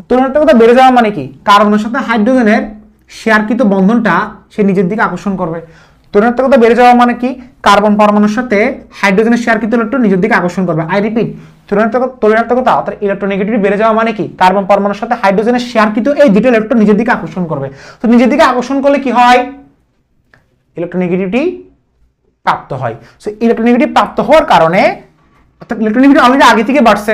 [SPEAKER 1] তড়িৎ ঋণাত্মকতা বেড়ে যাওয়া মানে কি, কার্বনের সাথে হাইড্রোজেনের শেয়ারকৃত বন্ধনটা সে নিজের দিকে আকর্ষণ করবে। তড়িৎ ঋণাত্মকতা বেড়ে যাওয়া মানে কি, কার্বন পরমাণুর সাথে হাইড্রোজেনের শেয়ারকৃত ইলেকট্রন নিজের দিকে আকর্ষণ করবে। আই রিপিট, তড়িৎ ঋণাত্মকতা অর্থাৎ ইলেকট্রোনেগেটিভিটি বেড়ে যাওয়া মানে কি, কার্বন পরমাণুর সাথে হাইড্রোজেনের শেয়ারকৃত এই দুটো ইলেকট্রন নিজের দিকে আকর্ষণ করবে। তো নিজের দিকে আকর্ষণ করলে কি হয়, ইলেকট্রোনেগেটিভিটি প্রাপ্ত হয়। সো ইলেকট্রোনেগেটিভ প্রাপ্ত হওয়ার কারণে, অর্থাৎ ইলেকট্রোনেগেটিভ অলরেডি আগে থেকে বাড়ছে।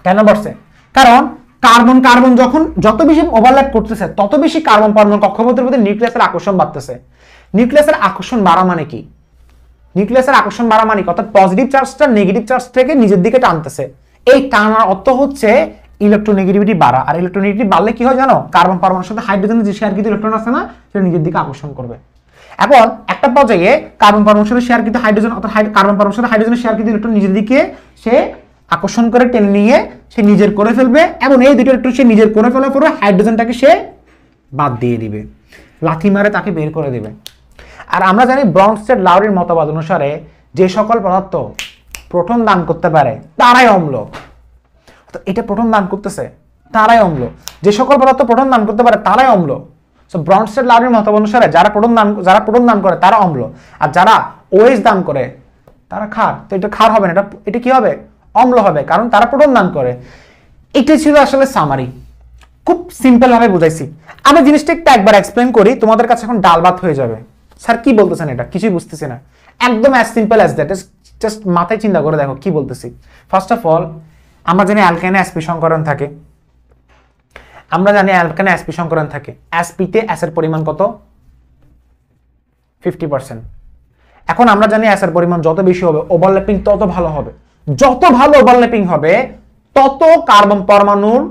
[SPEAKER 1] কেন বাড়ছে? কারণ কার্বন যখন যত বেশি ওভারল্যাপ করতেছে, তত বেশি কার্বন পরমাণু কক্ষপথের প্রতি নিউক্লিয়াসের আকর্ষণ বাড়তেছে। নিউক্লিয়াসের আকর্ষণ বাড়া মানে কি, অর্থাৎ পজিটিভ চার্জটা নেগেটিভ চার্জ থেকে নিজের দিকে টানতেছে। এই টানার অর্থ হচ্ছে ইলেকট্রোনেগেটিভিটি বাড়া। আর ইলেকট্রোনেগেটিভিটি বাড়লে কি হয় জানো, কার্বন পরমাণুর সাথে হাইড্রোজেনের যে শেয়ারকৃত ইলেকট্রন আছে না, সেটা নিজের দিকে আকর্ষণ করবে। এখন একটা পর্যায়ে কার্বন পরমাণুর সাথে শেয়ারকৃত হাইড্রোজেন, অর্থাৎ কার্বন পরমাণুর সাথে হাইড্রোজেনের শেয়ারকৃত ইলেকট্রন নিজের দিকে সে আকর্ষণ করে টেনে নিয়ে সে নিজের করে ফেলবে, এবং এই দুটো ইলেকট্রন সে নিজের করে ফেলার পরে হাইড্রোজেনটাকে সে বাদ দিয়ে দিবে, লাথি মারে তাকে বের করে দিবে। আর আমরা জানি ব্রনস্টেড লাউরির মতবাদ অনুসারে যে সকল পদার্থ প্রোটন দান করতে পারে তারাই অম্ল। তো এটা প্রোটন দান করতেছে, তারাই অম্ল। যে সকল পদার্থ প্রোটন দান করতে পারে তারাই অম্ল। সো ব্রনস্টেড লাউরির মতবাদ অনুসারে যারা প্রোটন দান করে তারা অম্ল, আর যারা ওএইচ দান করে তারা ক্ষার। তো এটা ক্ষার হবে না, এটা কি হবে, অম্ল হবে, কারণ তারা প্রোটন দান করে। এটাই ছিল আসলে সামারি, খুব সিম্পল ভাবে বুঝাইছি। আমি জিনিসটা একটু একবার এক্সপ্লেন করি, তোমাদের কাছে এখন ডাল ভাত হয়ে যাবে। স্যার কি বলতেছেন, এটা কিছুই বুঝতেছি না। একদম as simple as that, just মাথায় চিন্তা করে দেখো কি বলতেছি। ফার্স্ট অফ অল, আমরা জানি অ্যালকেনে অ্যাসপি সংকরণ থাকে, অ্যাসপিতে অ্যাসের পরিমাণ কত, 50%। এখন আমরা জানি অ্যাসের পরিমাণ যত বেশি হবে ওভারল্যাপিং তত ভালো হবে। যত ভালো ওভারল্যাপিং হবে তত কার্বন পরমাণুর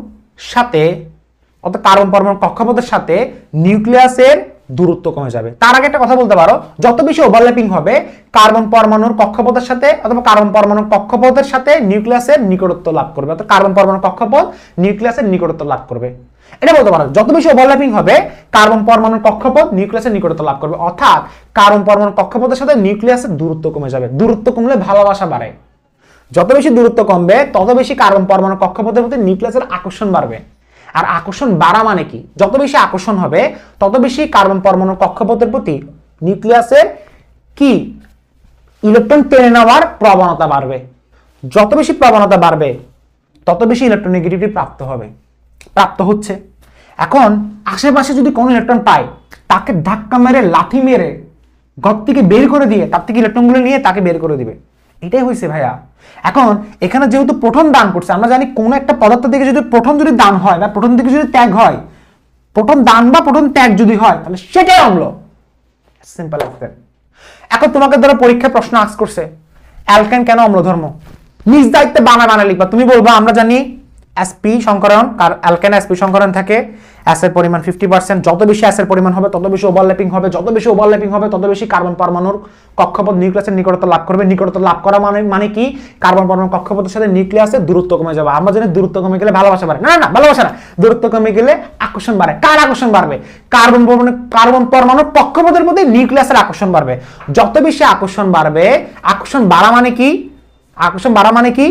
[SPEAKER 1] সাথে, অর্থাৎ কার্বন পরমাণু কক্ষপথের সাথে নিউক্লিয়াসের দূরত্ব কমে যাবে। তার আগে একটা কথা বলতে পারো, যত বেশি ওভারল্যাপিং হবে কার্বন পরমাণুর কক্ষপথের সাথে অথবা কার্বন পরমাণুর কক্ষপথের সাথে নিউক্লিয়াসের নিকটত্ব লাভ করবে, অর্থাৎ কার্বন পরমাণুর কক্ষপথ নিউক্লিয়াসের নিকটত্ব লাভ করবে। এটা বলতে পারো যত বেশি ওভারল্যাপিং হবে কার্বন পরমাণুর কক্ষপথ নিউক্লিয়াসের নিকটত্ব লাভ করবে, অর্থাৎ কার্বন পরমাণুর কক্ষপথের সাথে নিউক্লিয়াসের দূরত্ব কমে যাবে। দূরত্ব কমলে ভালোবাসা বাড়ে। যত বেশি দূরত্ব কমবে তত বেশি কার্বন পরমাণুর কক্ষপথের প্রতি নিউক্লিয়াসের আকর্ষণ বাড়বে। আর আকর্ষণ বাড়া মানে কি? যত বেশি আকর্ষণ হবে তত বেশি কার্বন পরমাণুর কক্ষপথের প্রতি নিউক্লিয়াসের কি ইলেকট্রন টেনে নেওয়ার প্রবণতা বাড়বে। যত বেশি প্রবণতা বাড়বে তত বেশি ইলেকট্রোনেগেটিভিটি প্রাপ্ত হচ্ছে। এখন আশেপাশে যদি কোনো ইলেকট্রন পায় তাকে ধাক্কা মেরে লাথি মেরে ঘর থেকে বের করে দিয়ে তার থেকে ইলেকট্রনগুলো নিয়ে তাকে বের করে দিবে। এটাই হয়েছে ভাইয়া। এখন এখানে যেহেতু প্রোটন দান করছে, আমরা জানি কোন একটা পদার্থ থেকে যদি প্রোটন যদি দান হয় বা প্রোটন থেকে যদি ত্যাগ হয়, প্রোটন দান বা প্রোটন ত্যাগ যদি হয় তাহলে সেটাই অম্ল। Simple answer. এখন তোমাকে ধরো পরীক্ষায় প্রশ্ন আস্ক করছে অ্যালকেন কেন অম্লধর্ম, নিজ দায়িত্বে বানায় লিখবা। তুমি বলবা আমরা জানি sp সংকরণ, আর অ্যালকেন sp সংকরণ থাকে, s এর পরিমাণ 50%। যত বেশি s এর পরিমাণ হবে তত বেশি ওভারল্যাপিং হবে, যত বেশি ওভারল্যাপিং হবে তত বেশি কার্বন পরমাণুর কক্ষপথ নিউক্লিয়াসের নিকটত্ব লাভ করবে। নিকটত্ব লাভ করা মানে কি? কার্বন পরমাণুর কক্ষপথের সাথে নিউক্লিয়াসের দূরত্ব কমে যাবে। আমরা জানি দূরত্ব কমে গেলে ভালোবাসা বাড়ে। না, ভালোবাসা না, দূরত্ব কমে গেলে আকর্ষণ বাড়ে। কার আকর্ষণ বাড়বে? কার্বন পরমাণুর কক্ষপথের প্রতি নিউক্লিয়াসের আকর্ষণ বাড়বে। যত বেশি আকর্ষণ বাড়বে, আকর্ষণ বাড়া মানে কি? আকর্ষণ বাড়া মানে কি?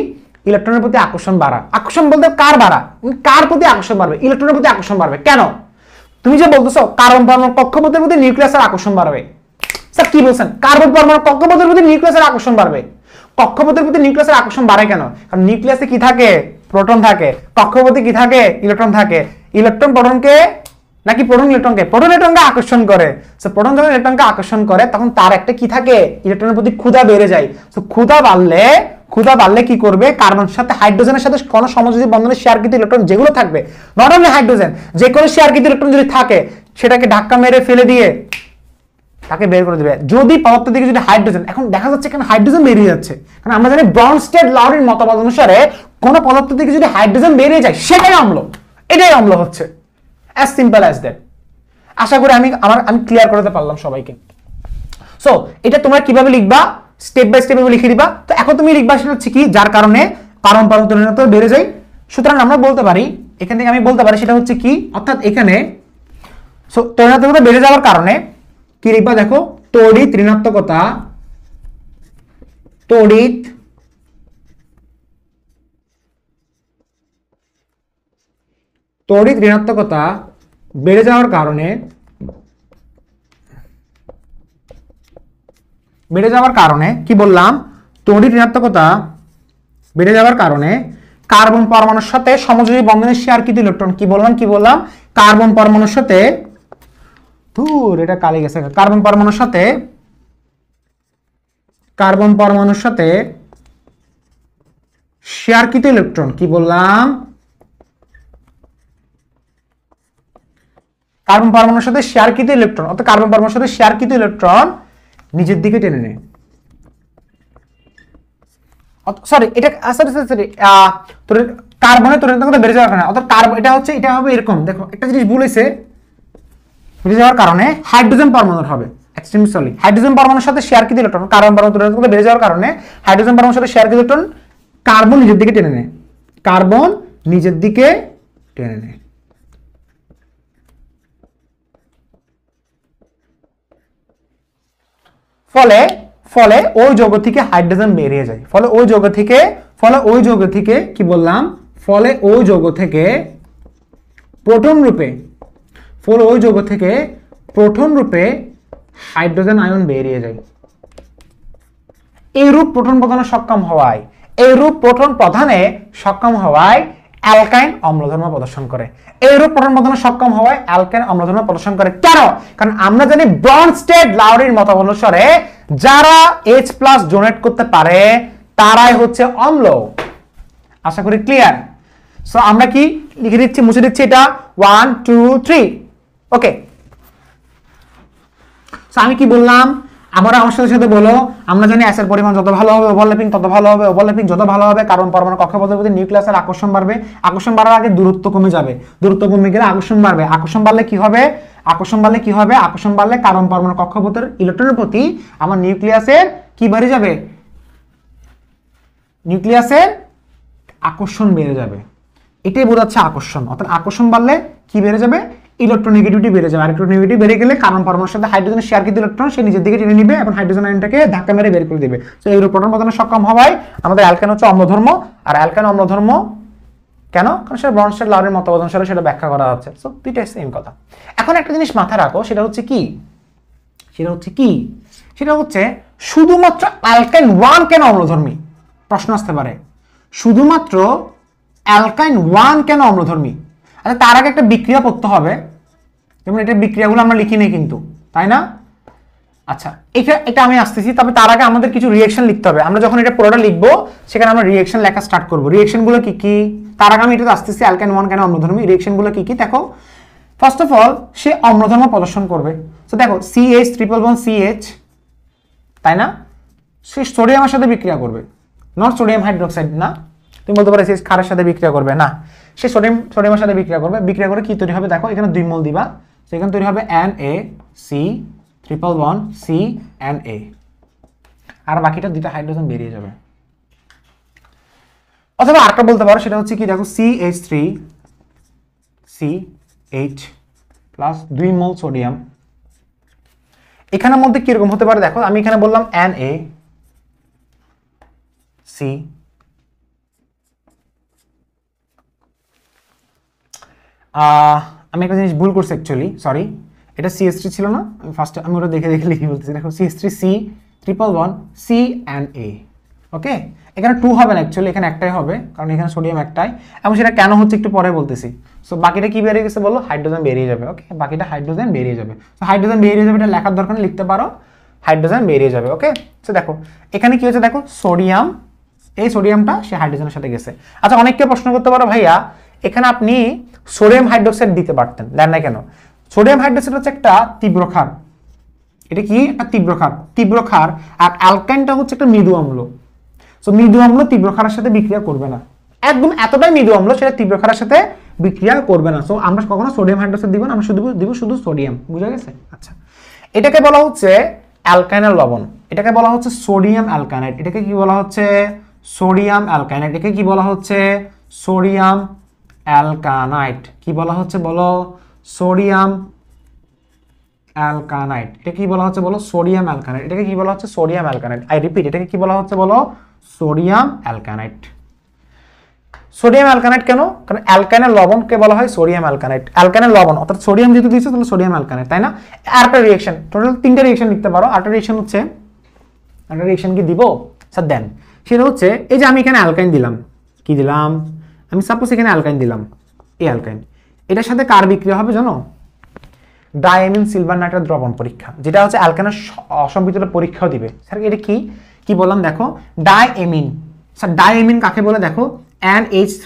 [SPEAKER 1] ইলেকট্রনের প্রতি আকর্ষণ বাড়া। আকর্ষণ বলতে কার বাড়া? কার প্রতি আকর্ষণ বাড়বে? ইলেকট্রনের প্রতি আকর্ষণ বাড়বে। কেন? তুমি যে বলতেছো কার্বন পরমাণুর কক্ষপথের প্রতি নিউক্লিয়াসের আকর্ষণ বাড়বে, স্যার কি বলছেন? কার্বন পরমাণুর কক্ষপথের প্রতি নিউক্লিয়াসের আকর্ষণ বাড়বে। কক্ষপথের প্রতি নিউক্লিয়াসের আকর্ষণ বাড়ে কেন? কারণ নিউক্লিয়াসে কি থাকে? প্রোটন থাকে। কক্ষপথে কি থাকে? ইলেকট্রন থাকে। ইলেকট্রন প্রোটনকে নাকি প্রোটন ইলেকট্রনকে? প্রোটন ইলেকট্রনকে আকর্ষণ করে। সো প্রোটন যখন ইলেকট্রনকে আকর্ষণ করে তখন তার একটা কি থাকে? ইলেকট্রনের প্রতি ক্ষুধা বেড়ে যায়। সো ক্ষুধা বাড়লে কি করবে? কার্বনের সাথে হাইড্রোজেনের সাথে কোন সমযোজী বন্ধনে শেয়ারকৃত ইলেকট্রন যেগুলো থাকবে, নট অনলি হাইড্রোজেন, যে কোনো শেয়ারকৃত ইলেকট্রন যদি থাকে সেটাকে ধাক্কা মেরে ফেলে দিয়ে তাকে বের করে দিবে। যদি পদার্থ থেকে যদি হাইড্রোজেন, এখন দেখা যাচ্ছে কেন হাইড্রোজেন বেরিয়ে যাচ্ছে, কারণ আমরা জানি ব্রনস্টেড-লাউরির মতবাদ অনুসারে কোন পদার্থ থেকে যদি হাইড্রোজেন বেরিয়ে যায় সেটাই অম্ল। এটাই অম্ল হচ্ছে। As simple as that. আশা করি আমি ক্লিয়ার করতে পারলাম সবাইকে। সো এটা তোমরা কিভাবে লিখবা? স্টেপ বাই স্টেপ লিখে দিবা। তো এখন তুমি লিখবা সেটা হচ্ছে কি? যার কারণে কার্বন পরমাণু বেড়ে যায়। সুতরাং আমরা বলতে পারি, এখান থেকে আমি বলতে পারি সেটা হচ্ছে কি, অর্থাৎ এখানে সো তরুণতা বেড়ে যাওয়ার কারণে কি লিখবা? দেখো, তড়িৎ ঋণাত্মকতা বেড়ে যাওয়ার কারণে কি বললাম? তড়িৎ ঋণাত্মকতা বেড়ে যাওয়ার কারণে কার্বন পরমাণুর সাথে সমযোজী বন্ধনে শেয়ারকৃত ইলেকট্রন কি বললাম? কার্বন পরমাণুর সাথে এটা কালি গেছে। কার্বন পরমাণুর সাথে শেয়ারকৃত ইলেকট্রন কি বললাম? কার্বন পরমাণুর সাথে শেয়ারকৃত ইলেকট্রন, অর্থাৎ কার্বন পরমাণুর সাথে শেয়ারকৃত ইলেকট্রন নিজের দিকে টেনে নেয়। সরি, এটা কার্বনের তড়িৎ বেড়ে যাওয়ার কারণে, অর্থাৎ এটা হবে এরকম। দেখো একটা জিনিস ভুল হয়েছে, বেড়ে যাওয়ার কারণে হাইড্রোজেন পরমাণুর হবে। হাইড্রোজেন পরমাণুর সাথে শেয়ারকৃত ইলেকট্রন, কার্বন পরমাণুর তড়িৎ বেড়ে যাওয়ার কারণে হাইড্রোজেন পরমাণুর সাথে শেয়ারকৃত ইলেকট্রন কার্বন নিজের দিকে টেনে নেয়। ফলে ওই যৌগ থেকে হাইড্রোজেন বেরিয়ে যায়। ফলে ওই যৌগ থেকে কি বললাম? ফলে ওই যৌগ থেকে প্রোটন রূপে হাইড্রোজেন আয়ন বেরিয়ে যায়। এইরূপ প্রোটন প্রদানে সক্ষম হওয়ায় অ্যালকাইন অম্লধর্ম প্রদর্শন করে। কেন? কারণ আমরা জানি ব্রনস্টেড-লাউরির মত অনুসারে যারা H+ ডোনেট করতে পারে তারাই হচ্ছে অম্ল। আশা করি ক্লিয়ার। সো আমরা কি লিখে দিচ্ছি, মুছে দিচ্ছি এটা 1 2 3। ওকে, সো আমি কি বললাম? আবার আমার সাথে সাথে বলো, আমরা জানি S এর পরিমাণ যত ভালো হবে ওভারল্যাপিং তত ভালো হবে, ওভারল্যাপিং যত ভালো হবে কারণ পরমাণু কক্ষপথের প্রতি নিউক্লিয়াসের আকর্ষণ বাড়বে, আকর্ষণ বাড়ার আগে দূরত্ব কমে যাবে, দূরত্ব কমে গেলে আকর্ষণ বাড়বে, আকর্ষণ বাড়লে কি হবে, আকর্ষণ বাড়লে কি হবে, আকর্ষণ বাড়লে কারণ পরমাণু কক্ষপথের ইলেকট্রনের প্রতি আমার নিউক্লিয়াসের কি বেড়ে যাবে, নিউক্লিয়াসের আকর্ষণ বেড়ে যাবে। এটাই বোঝাচ্ছে আকর্ষণ। অর্থাৎ আকর্ষণ বাড়লে কি বেড়ে যাবে, ইলেকট্রোনেগেটিভিটি বেড়ে যাবে। আর ইলেকট্রোনেগেটিভিটি বেড়ে গেলে কারণ পরমাণুর সাথে হাইড্রোজেনের শেয়ারকৃত ইলেকট্রন সে নিজের দিকে টেনে নিবে এবং হাইড্রোজেন আয়নটাকে ধাক্কা মেরে বের করে দিবে। তো এই প্রোটন পতনে সক্ষম হওয়ায় আমাদের অ্যালকেন হচ্ছে অম্লধর্ম। আর অ্যালকেন অম্লধর্ম কেন, কারণ সেটা ব্রনস্টেড লাউরির মতবাদ অনুসারে সেটা ব্যাখ্যা করা হচ্ছে। সো দুইটাই সেম কথা। এখন একটা জিনিস মাথায় রাখো, সেটা হচ্ছে কি, সেটা হচ্ছে শুধুমাত্র অ্যালকেন 1 কেন অম্লধর্মী? প্রশ্ন আসতে পারে, শুধুমাত্র অ্যালকাইন 1 কেন অম্লধর্মী? আচ্ছা, তার আগে একটা বিক্রিয়া করতে হবে, যেমন এটা বিক্রিয়াগুলো আমরা লিখি নেই কিন্তু, তাই না? আচ্ছা, এটা আমি আসতেছি, তবে তার আগে আমাদের কিছু রিঅ্যাকশন লিখতে হবে। আমরা যখন এটা পুরোটা লিখবো সেখানে আমরা রিঅ্যাকশন লেখা স্টার্ট করব। রিঅ্যাকশনগুলো কি কি, তার আগে আমি এটা আসতেছি অ্যালকাইন 1 কেন অম্লধর্মী, রিঅ্যাকশনগুলো কি কি দেখো। ফার্স্ট অফ অল সে অম্লধর্ম প্রদর্শন করবে। তো দেখো CH ট্রিপল বন্ড CH, তাই না? সে সোডিয়ামের সাথে বিক্রিয়া করবে, নট সোডিয়াম হাইড্রোক্সাইড না। তুমি বলতে পারো CH ক্ষারের সাথে বিক্রিয়া করবে না, সে সোডিয়ামের সাথে বিক্রিয়া করবে। বিক্রিয়া করে কি তৈরি হবে দেখো, এখানে 2 মোল দিবা, সেখানে তৈরি হবে NaC ট্রিপল বন্ড CNA, আর বাকিটা 2টা হাইড্রোজেন বেরিয়ে যাবে। অথবা আরেকটা বলতে পারো, সেটা হচ্ছে কি দেখো CH3CH প্লাস 2 মোল সোডিয়াম। এখানের মধ্যে কিরকম হতে পারে দেখো, আমি এখানে বললাম NaC, আমি একটা জিনিস ভুল করছি অ্যাকচুয়ালি, সরি, এটা CH3 ছিল না, আমি ফার্স্টে আমি ওটা দেখে দেখে লিখে বলতেছি। দেখো CH3C ট্রিপল বন্ড CNA, ওকে। এখানে 2 হবে না অ্যাকচুয়ালি, এখানে একটাই হবে কারণ এখানে সোডিয়াম একটাই, এবং সেটা কেন হচ্ছে একটু পরে বলতেছি। সো বাকিটা কি বেরিয়ে গেছে বলো, হাইড্রোজেন বেরিয়ে যাবে, ওকে, বাকিটা হাইড্রোজেন বেরিয়ে যাবে। সো হাইড্রোজেন বেরিয়ে যাবে, এটা লেখার দরকার নেই, লিখতে পারো হাইড্রোজেন বেরিয়ে যাবে, ওকে। সো দেখো এখানে কি হচ্ছে দেখো, সোডিয়াম, এই সোডিয়ামটা সে হাইড্রোজেনের সাথে গেছে। আচ্ছা, অনেককে প্রশ্ন করতে পারো ভাইয়া এখানে আপনি সোডিয়াম হাইড্রোক্সাইড দিতে পারতেন, দেন না কেন? সোডিয়াম হাইড্রোক্সাইড হচ্ছে একটা তীব্র ক্ষার, এটা কি একটা তীব্র ক্ষার, আর অ্যালকাইনটা হচ্ছে একটা মৃদু অম্ল। সো মৃদু অম্ল তীব্র ক্ষারের সাথে বিক্রিয়া করবে না, একদম এতটাই মৃদু অম্ল সেটা তীব্র ক্ষারের সাথে বিক্রিয়া করবে না। সো আমরা কখনো সোডিয়াম হাইড্রোক্সাইড দিব না, আমরা দিব শুধু সোডিয়াম, বুঝা গেছে? আচ্ছা, এটাকে বলা হচ্ছে অ্যালকাইনাল লবণ, এটাকে বলা হচ্ছে সোডিয়াম অ্যালকানাইড, এটাকে কি বলা হচ্ছে, সোডিয়াম অ্যালকানাইড, এটাকে কি বলা হচ্ছে, সোডিয়াম অ্যালকানাইড। কি বলা হচ্ছে বলো, সোডিয়াম অ্যালকানাইড। এটা কি বলা হচ্ছে বলো, সোডিয়াম অ্যালকানাইড। এটাকে কি বলা হচ্ছে, সোডিয়াম অ্যালকানাইড। আই রিপিট, এটাকে কি বলা হচ্ছে বলো, সোডিয়াম অ্যালকানাইড। সোডিয়াম অ্যালকানাইড কেন, কারণ অ্যালকাইনের লবণকে বলা হয় সোডিয়াম অ্যালকানাইড। অ্যালকাইনের লবণ অর্থাৎ সোডিয়াম যেহেতু দিয়েছে তাহলে সোডিয়াম অ্যালকানাইড, তাই না? আর একটা রিঅ্যাকশন, টোটাল 3টা রিঅ্যাকশন লিখতে পারো। আরেকটা রিঅ্যাকশন হচ্ছে, একটা রিঅ্যাকশন কি দিব স্যার দেন, সেটা হচ্ছে এই যে আমি এখানে অ্যালকাইন দিলাম, কি দিলাম আমি, সাপোজ এখানে অ্যালকাইন দিলাম, এই অ্যালকাইন, এটার সাথে কার বিক্রিয়া হবে জানো, ডাইএমিন সিলভার নাইট্রেট দ্রবণ পরীক্ষা, যেটা হচ্ছে অ্যালকানের অসম্পৃক্ততা পরীক্ষাও দিবে। স্যার এটা কি বললাম দেখো, ডাইএমিন। স্যার ডাইএমিন কাকে বলে দেখো, NH3,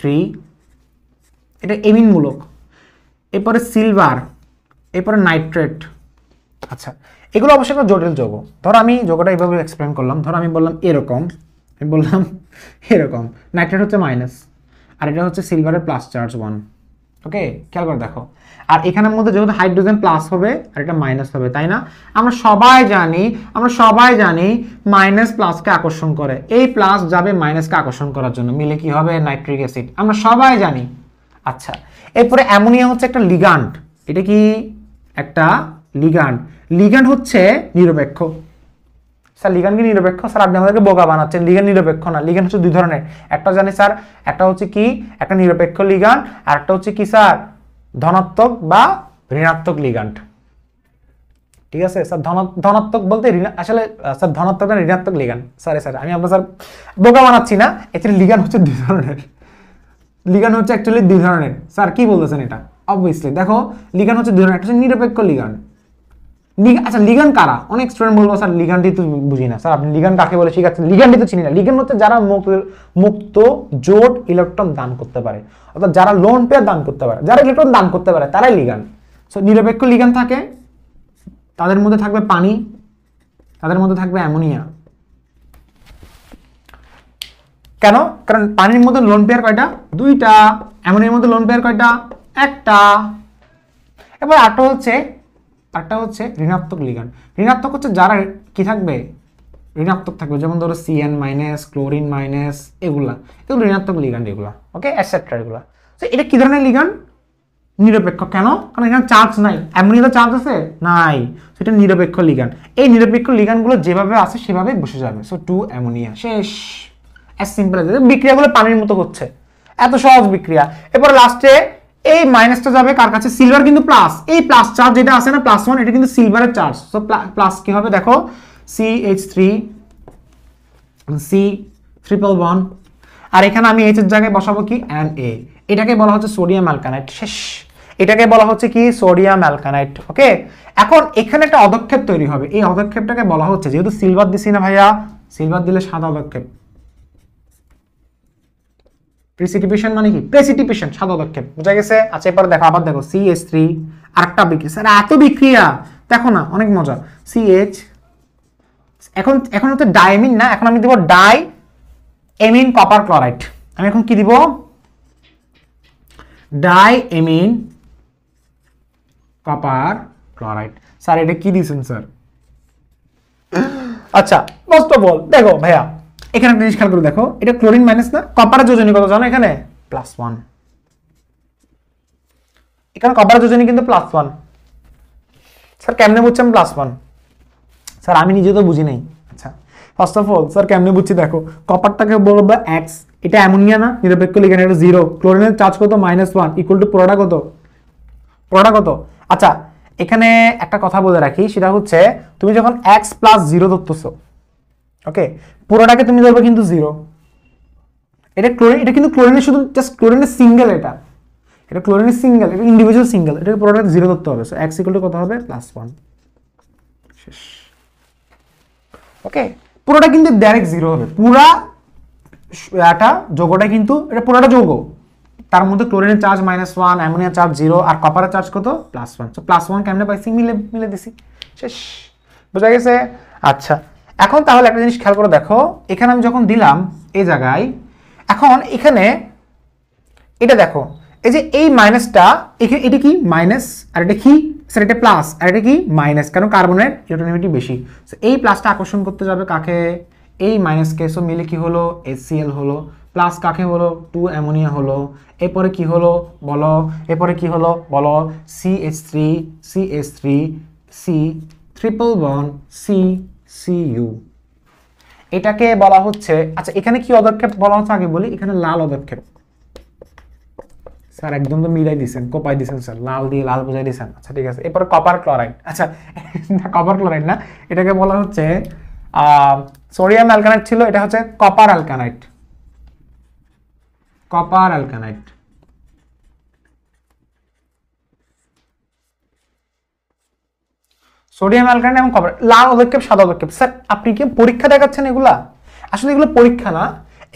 [SPEAKER 1] এটা এমিন মূলক, এরপরে সিলভার, এরপরে নাইট্রেট। আচ্ছা, এগুলো অবশ্যই একটা জটিল যৌগ। ধরো আমি যৌগটা এইভাবে এক্সপ্লেন করলাম, ধরো আমি বললাম এরকম, আমি বললাম এরকম, নাইট্রেট হচ্ছে মাইনাস, আর এটা হচ্ছে সিলভারের প্লাস চার্জ 1, ওকে, খেয়াল করে দেখো। আর এখানের মধ্যে যেহেতু হাইড্রোজেন প্লাস হবে আর এটা মাইনাস হবে, তাই না? আমরা সবাই জানি মাইনাস প্লাসকে আকর্ষণ করে, এই প্লাস যাবে মাইনাসকে আকর্ষণ করার জন্য, মিলে কি হবে, নাইট্রিক অ্যাসিড, আমরা সবাই জানি। আচ্ছা, এরপরে অ্যামোনিয়া হচ্ছে একটা লিগ্যান্ড, এটা কি একটা লিগ্যান্ড হচ্ছে নিরপেক্ষ। স্যার লিগ্যান্ড কি নিরপেক্ষ? স্যার আপনি আমাদেরকে বোকা বানাচ্ছেন, লিগ্যান্ড নিরপেক্ষ না, লিগ্যান্ড হচ্ছে 2 ধরনের, একটা জানি স্যার, একটা হচ্ছে কি একটা নিরপেক্ষ লিগ্যান্ড, আর একটা হচ্ছে কি স্যার ধনাত্মক বা ঋণাত্মক লিগ্যান্ড। ঠিক আছে স্যার, ধনাত্মক বলতে আসলে স্যার ধনাত্মক না ঋণাত্মক লিগ্যান্ড, স্যার আমি আপনার স্যার বোকা বানাচ্ছি না, অ্যাকচুয়ালি লিগ্যান্ড হচ্ছে 2 ধরনের, লিগ্যান্ড হচ্ছে অ্যাকচুয়ালি 2 ধরনের। স্যার কি বলতেছেন এটা, অবভিয়াসলি দেখো লিগ্যান্ড হচ্ছে 2 ধরনের, একটা হচ্ছে নিরপেক্ষ লিগ্যান্ড। আচ্ছা, লিগ্যান্ড কারা? অনেক স্টুডেন্ট বলবো স্যার লিগ্যান্ডই তো বুঝি না। স্যার আপনি লিগ্যান্ড কাকে বলে শিখাচ্ছেন? লিগ্যান্ডই তো চিনি না। লিগ্যান্ড হচ্ছে যারা মুক্ত জোট ইলেকট্রন দান করতে পারে, অর্থাৎ যারা লোন পেয়ার দান করতে পারে, যারা ইলেকট্রন দান করতে পারে তারাই লিগ্যান্ড। সো নিরপেক্ষ লিগ্যান্ড থাকে, তাদের মধ্যে থাকবে পানি, তাদের মধ্যে থাকবে অ্যামোনিয়া। কেন? কারণ পানির মধ্যে লোন পেয়ার কয়টা? দুইটা। অ্যামোনিয়ার মধ্যে লোন পেয়ার কয়টা? একটা। এবার আরেকটা হচ্ছে ঋণাত্মক লিগ্যান্ড। ঋণাত্মক হচ্ছে যারা কি থাকবে? ঋণাত্মক থাকবে, যেমন ধরো CN মাইনাস, ক্লোরিন মাইনাস, এগুলো ঋণাত্মক লিগ্যান্ড, এগুলা ওকে এটসেট্রা এগুলা। তো এটা কি ধরনের লিগ্যান্ড? নিরপেক্ষ। কেন? কারণ এখানে চার্জ নাই। অ্যামোনিয়াতে চার্জ আছে? নাই। সেটা নিরপেক্ষ লিগ্যান্ড। এই নিরপেক্ষ লিগ্যান্ডগুলো যেভাবে আছে সেভাবে বসে যাবে। সো 2 অ্যামোনিয়া, শেষ। As simple as. বিক্রিয়াগুলো পানির মতো হচ্ছে, এত সহজ বিক্রিয়া। এরপর লাস্টে এই মাইনাসটা যাবে কার কাছে? সিলভার কিন্তু প্লাস, এই প্লাস চার্জ যেটা আছে না +1, এটা কিন্তু সিলভারের চার্জ। সো প্লাস কি হবে দেখো, CH3 C111, আর এখানে আমি H এর জায়গায় বসাবো কি? Na। এটাকে বলা হচ্ছে সোডিয়াম অ্যালকানাইট, শেষ। এটাকে বলা হচ্ছে কি? সোডিয়াম অ্যালকানাইট, ওকে। এখন এখানে একটা অদক্ষেপ তৈরি হবে, এই অদক্ষেপটাকে বলা হচ্ছে, যেহেতু সিলভার দিছি না ভাইয়া, সিলভার দিলে সাদা অদক্ষেপ। প্রিসিপিটেশন মানে কি? প্রেসিপিটেশন, সাদা অদক্ষেপ, বুঝা গেছে? আচ্ছা এরপর দেখো, আবার দেখো CH3, আরেকটা বিক্রিয়া। স্যার এত বিক্রিয়া দেখো না, অনেক মজা। CH, এখন হচ্ছে ডাইমিন না, এখন আমি দেব ডাই এমিন কপার ক্লোরাইড। আমি এখন কি দিব? Die এমিন copper chloride. স্যার এটা কি দিয়েছেন স্যার? আচ্ছা ফার্স্ট অফ অল দেখো ভাইয়া, এখানে একটা জিনিস খেয়াল করে দেখো, এটা ক্লোরিন মাইনাস না, কপারের যোজনী কত জানো? এখানে +1। এখানে কপারের যোজনী কিন্তু +1। স্যার কেমনে বুঝছেন +1? স্যার আমি নিজে তো বুঝি নাই। আচ্ছা ফার্স্ট অফ অল স্যার কেমনে বুঝছি দেখো, কপারটাকে বলবো X, এটা অ্যামোনিয়া না, নিরপেক্ষ লিগ্যান্ড, এটা 0। ক্লোরিনের চার্জ কত? -1 ইকুয়াল টু পুরোটা কত? আচ্ছা এখানে একটা কথা বলে রাখি, সেটা হচ্ছে তুমি যখন X + 0 ধরতেছো, ওকে, পুরোটাকে তুমি ধরবে কিন্তু 0। এটা ক্লোরিন, এটা কিন্তু ক্লোরিনের শুধু জাস্ট ক্লোরিনের সিঙ্গেল, এটা ক্লোরিনের সিঙ্গেল, এটা ইন্ডিভিজুয়াল সিঙ্গেল, এটাকে পুরোটাকে 0 ধরতে হবে। সো X ইকুয়াল টু কত হবে? +1, শেষ। ওকে, পুরোটা কিন্তু ডাইরেক্ট 0 হবে, পুরা এটা যৌগটা কিন্তু, এটা পুরোটা যৌগ, তার মধ্যে ক্লোরিনের চার্জ -1, অ্যামোনিয়া চার্জ 0, আর কপারের চার্জ কত? +1। সো +1 কেমনে পাইছি? মিলে দিছি, শেষ। বুঝা গেছে? আচ্ছা এখন তাহলে একটা জিনিস খেয়াল করে দেখো, এখানে আমি যখন দিলাম এই জায়গায়, এখন এখানে এটা দেখো, এই যে এই মাইনাসটা, এটা কি মাইনাস, আর এটা কি স্যার? এটা প্লাস, আর এটা কি মাইনাস, কারণ কার্বনের ইলেকট্রোনেগেটিভিটি বেশি। সো এই প্লাসটা আকর্ষণ করতে যাবে কাকে? এই মাইনাসকে। সো মিলে কি হলো? HCl হলো। প্লাস কাকে হলো? 2 অ্যামোনিয়া হলো। এরপরে কি হলো বলো? এরপরে কি হলো বলো? CH3 C triple bond CCU, এটাকে বলা হচ্ছে, আচ্ছা এখানে কি পদক্ষেপ বলা হচ্ছে আগে বলি, এখানে লাল পদক্ষেপ। স্যার একদম তো মিলাই দিয়েছেন, কোপাই দিয়েছেন স্যার, লাল দিয়ে লাল বোঝাই দিয়েছেন। আচ্ছা ঠিক আছে, এরপরে কপার ক্লোরাইড। আচ্ছা না কপার ক্লোরাইড না, এটাকে বলা হচ্ছে সোডিয়াম অ্যালকানাইড ছিল, এটা হচ্ছে কপার অ্যালকানাইড। কপার অ্যালকানাইড, সোডিয়াম অ্যালকানাইড এবং কপার। লাল পদক্ষেপ, সাদা পদক্ষেপ। স্যার আপনি কি পরীক্ষা দেখাচ্ছেন এগুলা? আসলে এগুলো পরীক্ষা না,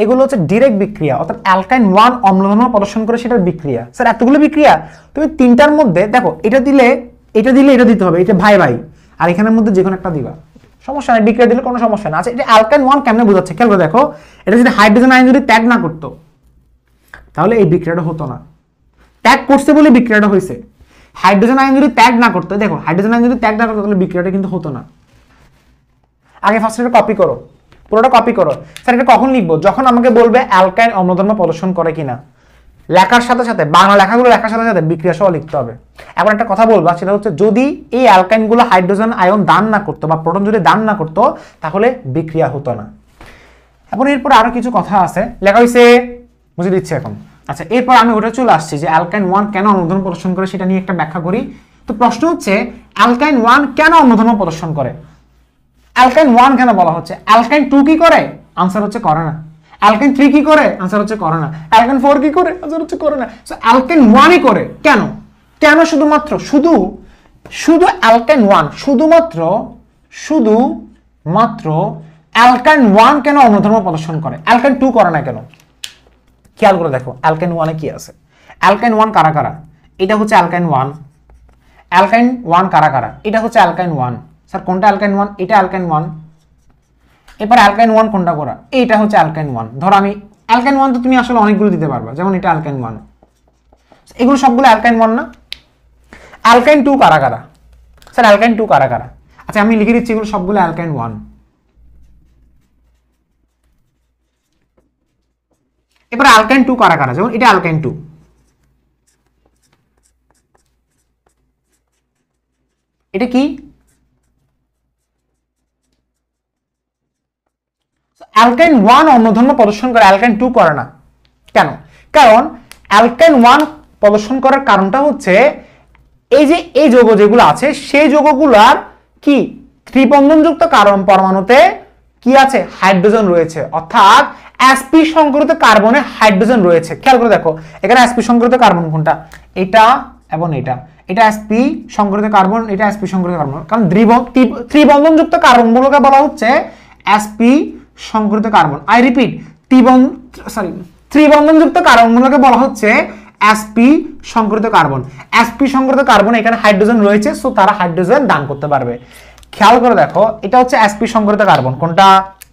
[SPEAKER 1] এগুলো হচ্ছে ডিরেক্ট বিক্রিয়া, অর্থাৎ অ্যালকাইন 1 অম্লধর্ম প্রদর্শন করে সেটার বিক্রিয়া। স্যার এতগুলো বিক্রিয়া, তুমি তিনটার মধ্যে দেখো, এটা দিলে এটা দিতে হবে, এটা ভাই ভাই, আর এখানের মধ্যে যে কোনো একটা দিবা, সমস্যা নাই, বিক্রিয়া দিলে কোনো সমস্যা না। আচ্ছা এটা অ্যালকাইন 1 কেমনে বোঝাচ্ছে খেয়াল করে দেখো, এটা যদি হাইড্রোজেন আয়ন যদি ত্যাগ না করতো তাহলে এই বিক্রিয়াটা হতো না। ত্যাগ করছে বলে বিক্রিয়াটা হয়েছে। হাইড্রোজেন আয়ন যদি ত্যাগ না করতো, দেখো হাইড্রোজেন আয়ন যদি ত্যাগ না করতো তাহলে বিক্রিয়াটা কিন্তু হতো না। আগে ফার্স্ট এটা কপি করো, পুরোটা কপি করো। স্যার এটা কখন লিখবো? যখন আমাকে বলবে অ্যালকাইন অম্লধর্ম প্রদর্শন করে কিনা, লেখার সাথে সাথে বাংলা লেখাগুলো লেখার সাথে সাথে বিক্রিয়া সহ লিখতে হবে। এখন একটা কথা বলবা, সেটা হচ্ছে যদি এই অ্যালকাইনগুলো হাইড্রোজেন আয়ন দান না করতো বা প্রোটন যদি দান না করতো তাহলে বিক্রিয়া হতো না। এখন এরপর আরো কিছু কথা আছে, লেখা হয়েছে, বুঝে দিচ্ছি এখন। আচ্ছা এরপর আমি ওটা চলে আসছি যে অ্যালকাইন 1 কেন অম্লধর্ম প্রদর্শন করে সেটা নিয়ে একটা ব্যাখ্যা করি। তো প্রশ্ন হচ্ছে অ্যালকাইন 1 কেন অম্লধর্ম প্রদর্শন করে? অ্যালকাইন 1 কেন বলা হচ্ছে? অ্যালকাইন 2 কি করে? আনসার হচ্ছে করে না। অ্যালকাইন 3 কি করে? আনসার হচ্ছে করে না। অ্যালকাইন 4 কি করে? আনসার হচ্ছে করে না। সো অ্যালকাইন 1ই করে। কেন? কেন শুধুমাত্র শুধু অ্যালকাইন 1 শুধুমাত্র অ্যালকাইন 1 কেন অম্লধর্ম প্রদর্শন করে? অ্যালকাইন 2 করে না কেন? খেয়াল করে দেখো অ্যালকাইন 1 এ কি আছে। অ্যালকাইন 1 কারা কারা? এটা হচ্ছে অ্যালকাইন 1। অ্যালকাইন 1 কারা কারা? এটা হচ্ছে অ্যালকাইন 1। স্যার কোনটা অ্যালকাইন 1? এটা অ্যালকাইন 1। এবার অ্যালকাইন 1 কোনটা করা? এইটা হচ্ছে অ্যালকাইন 1। ধরো আমি অ্যালকাইন 1 তো তুমি আসলে অনেকগুলো দিতে পারবা, যেমন এটা অ্যালকাইন 1, এগুলো সবগুলো অ্যালকাইন 1 না? অ্যালকাইন 2 কারা কারা? স্যার অ্যালকাইন 2 কারা কারা? আচ্ছা আমি লিখে দিচ্ছি, এগুলো সবগুলো অ্যালকাইন 1। এবার অ্যালকাইন 2 কারা কারা? যেমন এটা অ্যালকাইন 2, এটা কি? অ্যালকাইন 1 অম্লধর্ম প্রদর্শন করে, অ্যালকাইন 2 করে না। কেন? কারণ অ্যালকাইন 1 প্রদর্শন করার কারণটা হচ্ছে এই যে এই যৌগ যেগুলো আছে সেই যৌগগুলোর কি ত্রিবন্ধনযুক্ত কার্বন পরমাণুতে কি আছে? হাইড্রোজেন রয়েছে, অর্থাৎ sp সংকরিত কার্বনে হাইড্রোজেন রয়েছে। খেয়াল করে দেখো এখানে sp সংকরিত কার্বন কোনটা? এটা এবং এটা, এটা sp সংকরিত কার্বন, এটা sp সংকরিত কার্বন। কারণ ত্রিবন্ধনযুক্ত কার্বনগুলোকে বলা হচ্ছে sp সংকরিত কার্বন। আই রিপিট, ত্রিবন্ধনযুক্ত কার্বনগুলোকে বলা হচ্ছে sp সংকরিত কার্বন। sp সংকরিত কার্বন এখানে হাইড্রোজেন রয়েছে, সো তারা হাইড্রোজেন দান করতে পারবে। খেয়াল করে দেখো এটা হচ্ছে sp সংকরিত কার্বন, কোনটা?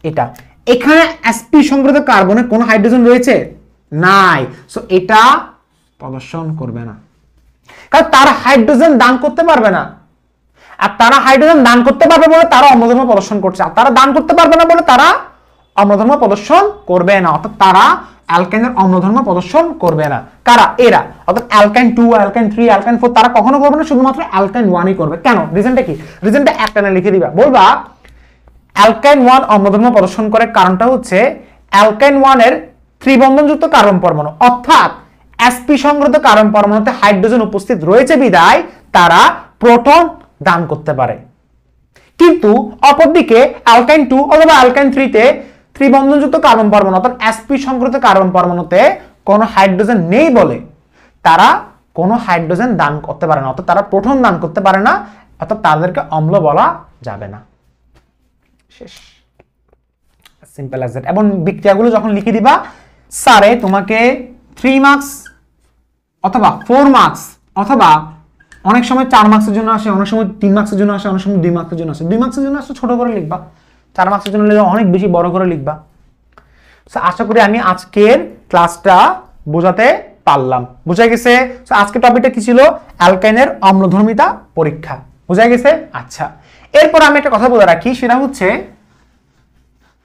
[SPEAKER 1] এটা। এখানে sp সংকরিত কার্বনে কোনো হাইড্রোজেন রয়েছে? নাই, সো এটা প্রদর্শন করবে না, কারণ তারা হাইড্রোজেন দান করতে পারবে না। আর তারা হাইড্রোজেন দান করতে পারবে বলে তারা অম্লধর্ম প্রদর্শন করছে, আর তারা দান করতে পারবে না বলে তারা অম্লধর্ম প্রদর্শন করবে না, অর্থাৎ তারা অ্যালকাইনের অম্লধর্ম প্রদর্শন করবে না। কারা? এরা, অর্থাৎ অ্যালকাইন 2, অ্যালকাইন 3, অ্যালকাইন 4 তারা কখনো করবে না, শুধুমাত্র অ্যালকাইন 1ই করবে। কেন? রিজনটা কি? রিজনটা একটানে লিখে দিবা, বলবা অ্যালকাইন 1 অম্লধর্ম প্রদর্শন করে কারণটা হচ্ছে অ্যালকাইন 1 এর ত্রিবন্ধনযুক্ত কার্বন পরমাণু, অর্থাৎ sp সংকরিত কার্বন পরমাণুতে হাইড্রোজেন উপস্থিত রয়েছে বিধায় তারা প্রোটন দান করতে পারে। কিন্তু অপরদিকে অ্যালকাইন 2 অথবা অ্যালকাইন 3 তে ত্রিবন্ধনযুক্ত কার্বন পরমাণু অর্থাৎ sp সংকরিত কার্বন পরমাণুতে কোনো হাইড্রোজেন নেই বলে তারা কোনো হাইড্রোজেন দান করতে পারে না, অর্থাৎ তারা প্রোটন দান করতে পারে না, অর্থাৎ তাদেরকে অম্ল বলা যাবে না। শেষ, সিম্পল অ্যাজ দ্যাট। এবং বিক্রিয়াগুলো যখন লিখে দিবা, স্যারে তোমাকে 3 মার্কস অথবা 4 মার্কস অথবা অনেক সময় 4 মার্কসের জন্য আসে, অনেক সময় 3 মার্কসের জন্য আসে, অনেক সময় 2 মার্কসের জন্য আসে। 2 মার্কসের জন্য আসলে ছোট করে লিখবা, 4 মার্কসের জন্য লিখবা অনেক বেশি বড় করে লিখবা। সো আশা করি আমি আজকের ক্লাসটা বোঝাতে পারলাম। বুঝা গেছে? সো আজকের টপিকটা কি ছিল? অ্যালকাইনের অম্লধর্মিতা পরীক্ষা। বুঝা গেছে? আচ্ছা, এরপর আমি একটা কথা বলে রাখি, সেটা হচ্ছে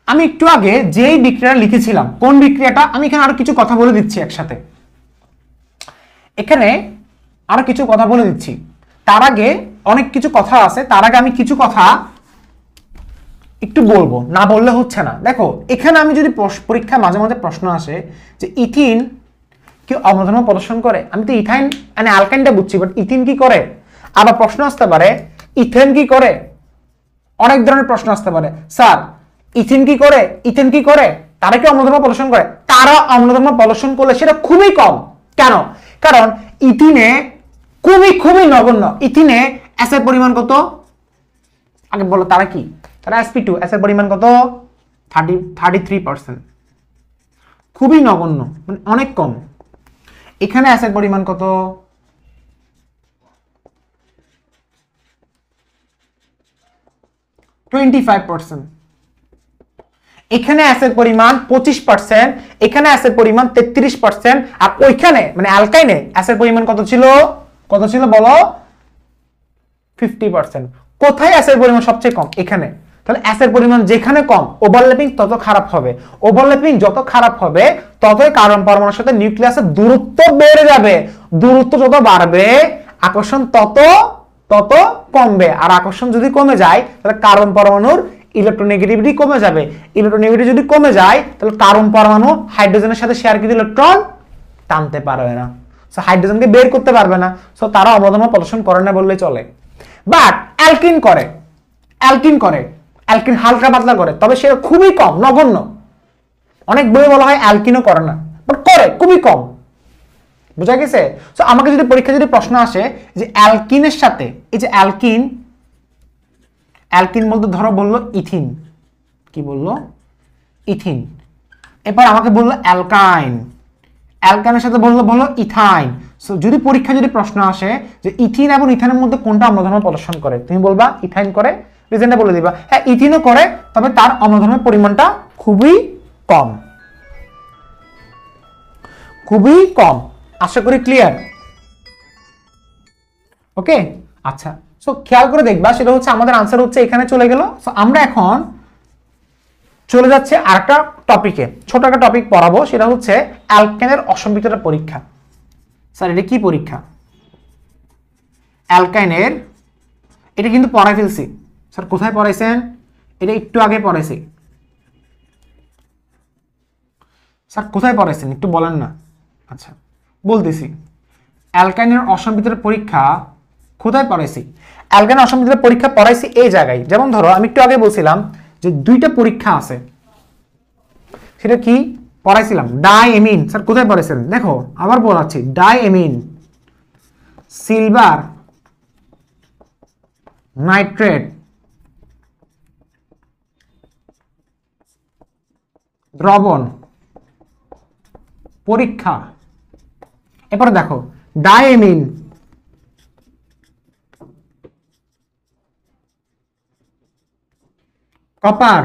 [SPEAKER 1] আমি একটু আগে যেই বিক্রিয়াটা লিখেছিলাম, কোন বিক্রিয়াটা, আমি এখানে আরো কিছু কথা বলে দিচ্ছি একসাথে। এখানে আরো কিছু কথা বলে দিচ্ছি, তার আগে অনেক কিছু কথা আছে, তার আগে আমি কিছু কথা একটু বলবো, না বললে হচ্ছে না। দেখো এখানে আমি যদি পরীক্ষায় মাঝে মাঝে প্রশ্ন আসে যে ইথিন কি অম্লধর্ম প্রদর্শন করে, আমি তো ইথাইন মানে অ্যালকাইনটা বুঝছি, বাট ইথিন কি করে? আবার প্রশ্ন আসতে পারে ইথেন কি করে, অনেক ধরনের প্রশ্ন আসতে পারে, স্যার ইথিন কি করে, ইথেন কি করে, তারা কি অম্লধর্ম প্রদর্শন করে? তারা অম্লধর্ম প্রদর্শন করলে সেটা খুবই কম। কেন? কারণ ইথিনে খুবই খুবই নগণ্য। ইথিনে অ্যাসের পরিমাণ কত? আগে বলো, তারা কি? তারা sp2, অ্যাসের পরিমাণ কত? 33%, খুবই নগণ্য, মানে অনেক কম। এখানে অ্যাসের পরিমাণ কত? 25%। এখানে অ্যাসের পরিমাণ 25%, এখানে অ্যাসের পরিমাণ 33%, আর ওইখানে মানে অ্যালকাইনে অ্যাসের পরিমাণ কত ছিল? কত ছিল বলো? 50%। কোথায় অ্যাসের পরিমাণ সবচেয়ে কম? এখানে। তাহলে অ্যাসের পরিমাণ যেখানে কম, ওভারল্যাপিং তত খারাপ হবে। ওভারল্যাপিং যত খারাপ হবে ততই কার্বন পরমাণুর সাথে নিউক্লিয়াসের দূরত্ব বেড়ে যাবে। দূরত্ব যত বাড়বে আকর্ষণ তত তত কমবে, আর আকর্ষণ যদি কমে যায় তাহলে কার্বন পরমাণুর ইলেকট্রোনেগেটিভিটি কমে যাবে। ইলেকট্রোনেগেটিভিটি যদি কমে যায় তাহলে কার্বন পরমাণু হাইড্রোজেনের সাথে শেয়ারকৃত ইলেকট্রন টানতে পারবে না, সো হাইড্রোজেনকে বের করতে পারবে না, সো তারা অম্লধর্ম প্রদর্শন করে না বললেই চলে। বাট অ্যালকিন করে, অ্যালকিন করে, অ্যালকিন হালকা পাতলা করে, তবে সেটা খুবই কম, নগণ্য। অনেক বই বলা হয় অ্যালকিনও করে না, বাট করে খুবই কম। বুঝা গেছে? সো আমাকে যদি পরীক্ষা যদি প্রশ্ন আসে যে অ্যালকিনের সাথে এই যে অ্যালকিন, অ্যালকিন বলতে ধরো বললো ইথিন, কি বললো? ইথিন। এবার আমাকে বললো অ্যালকাইন, অ্যালকাইনের সাথে বললো ইথাইন। সো যদি পরীক্ষা যদি প্রশ্ন আসে যে ইথিন এবং ইথাইনের মধ্যে কোনটা অম্লধর্ম প্রদর্শন করে, তুমি বলবা ইথাইন করে, রিজনটা বলে দিবা। হ্যাঁ ইথিনও করে, তবে তার অম্লধর্মের পরিমাণটা খুবই কম, খুবই কম। আশা করি ক্লিয়ার। ওকে আচ্ছা, সো খেয়াল করে দেখবা, সেটা হচ্ছে আমাদের আনসার হচ্ছে এখানে চলে গেল। সো আমরা এখন চলে যাচ্ছে আরেকটা টপিকে, ছোট একটা টপিক পড়াবো, সেটা হচ্ছে অ্যালকেনের অসম্পৃক্ততা পরীক্ষা। স্যার এটা কি পরীক্ষা? অ্যালকাইনের, এটা কিন্তু পড়াই ফেলছি স্যার। কোথায় পড়াইছেন? এটা একটু আগে পড়াইছি স্যার। কোথায় পড়াইছেন একটু বলেন না। আচ্ছা বলতেছি, অ্যালকাইনের অসম্পৃক্ততার পরীক্ষা কোথায় পড়াইছি? অ্যালকাইনের অসম্পৃক্ততার পরীক্ষা পড়াইছি এই জায়গায়। যেমন ধরো আমি একটু আগে বলছিলাম যে দুইটা পরীক্ষা আছে, সেটা কি পড়াইছিলাম? ডাইএমিন। স্যার কোথায় পড়াইছেন? দেখো আবার বলাচ্ছি, ডাইএমিন সিলভার নাইট্রেট দ্রবণ পরীক্ষা। এরপরে দেখো ডাইএমিন কপার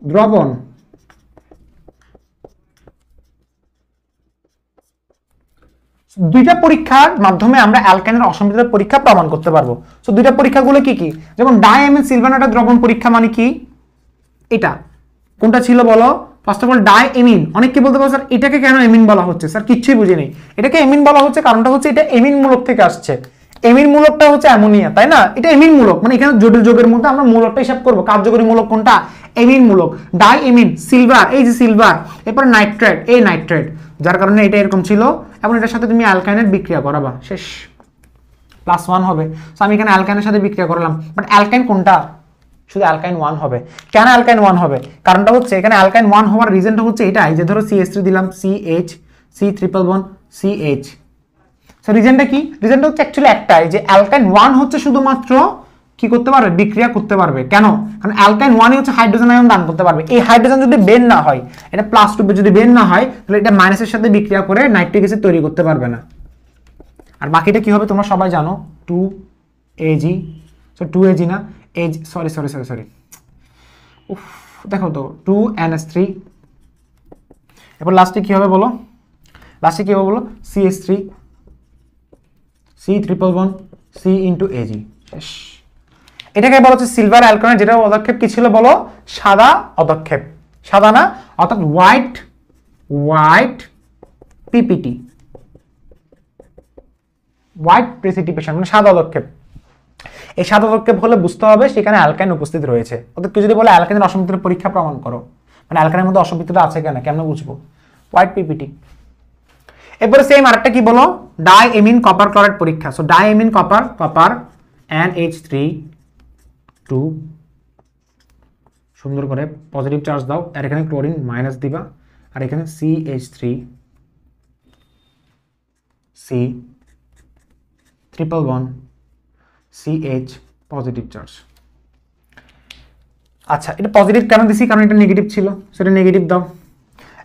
[SPEAKER 1] দ্রবণ। দুইটা পরীক্ষার মাধ্যমে আমরা অ্যালকাইনের অসম্পৃক্ততার পরীক্ষা প্রমাণ করতে পারবো। সো দুইটা পরীক্ষাগুলো কি কি? যেমন ডাইএমিন সিলভার নাইট্রেট দ্রবণ পরীক্ষা মানে কি? এটা কোনটা ছিল বলো? First of all diamine. অনেকে বলতে পারো স্যার এটাকে কেন এমিন বলা হচ্ছে? স্যার কিচ্ছুই বুঝি নেই। এটাকে এমিন বলা হচ্ছে কারণটা হচ্ছে এটা এমিন মূলক থেকে আসছে। এমিন মূলকটা হচ্ছে অ্যামোনিয়া, তাই না? এটা এমিন মূলক, মানে এখানে জটিল যোগের মধ্যে আমরা মূলকটা হিসাব করব। কার্যকরী মূলক কোনটা? এমিন মূলক। ডাইএমিন সিলভার, এই যে সিলভার, এরপর নাইট্রেট, এই নাইট্রেট, যার কারণে এটা এরকম ছিল। এবং এটার সাথে তুমি অ্যালকাইনের বিক্রিয়া করাবা, শেষ, +1 হবে। সো আমি এখানে অ্যালকাইনের সাথে বিক্রিয়া করলাম, বাট অ্যালকাইন কোনটা? শুধু অ্যালকাইন 1 হবে। কেন অ্যালকাইন 1 হবে? কারণটা হচ্ছে এখানে অ্যালকাইন 1 হওয়ার রিজনটা হচ্ছে এটাই যে ধরো CH3 দিলাম, CH, C triple bond CH। So রিজনটা কি? রিজনটা হচ্ছে অ্যাকচুয়ালি একটাই, যে অ্যালকাইন 1 হচ্ছে শুধুমাত্র কি করতে পারবে? বিক্রিয়া করতে পারবে। কেন? কারণ অ্যালকাইন 1 হচ্ছে হাইড্রোজেন আয়ন দান করতে পারবে। এই হাইড্রোজেন যদি বের না হয়, এটা প্লাস রূপে যদি বের না হয়, তাহলে এটা মাইনাসের সাথে বিক্রিয়া করে নাইট্রিক অ্যাসিড তৈরি করতে পারবে না। আর বাকিটা কি হবে তোমরা সবাই জানো, 2Ag। সো 2Ag না, সরি সরি সরি সরি, উফ দেখো তো 2NH3। এরপর লাস্টে কি হবে বলো? লাস্টে কি হবে বলো? CH3, C triple bond C into Ag। শেষ। এটাকে বলা হচ্ছে সিলভার অ্যালকাইন, যেটা পদক্ষেপ কি ছিল বলো? সাদা পদক্ষেপ, সাদা না, অর্থাৎ হোয়াইট পিপিটি, হোয়াইট প্রেসিপিটেশন, মানে সাদা পদক্ষেপ। এই সাদা পদক্ষেপ হলে বুঝতে হবে সেখানে অ্যালকাইন উপস্থিত রয়েছে। অর্থাৎ কেউ যদি বলে অ্যালকাইনের অসম্পৃক্ততার পরীক্ষা প্রমাণ করো, মানে অ্যালকাইনের মধ্যে অসম্পৃক্ততা আছে কেন, কেমন বুঝবো? White PPT. এরপরে সেম আরেকটা কি বলো? ডাইএমিন কপার ক্লোরাইড পরীক্ষা। সো ডাইএমিন কপার NH3 2, সুন্দর করে পজিটিভ চার্জ দাও, আর এখানে ক্লোরিন মাইনাস দিবা, আর এখানে CH3 C triple bond CH positive charge. আচ্ছা এটা পজিটিভ কেন দিছি? কারণ এটা নেগেটিভ ছিল, সেটা নেগেটিভ দাও।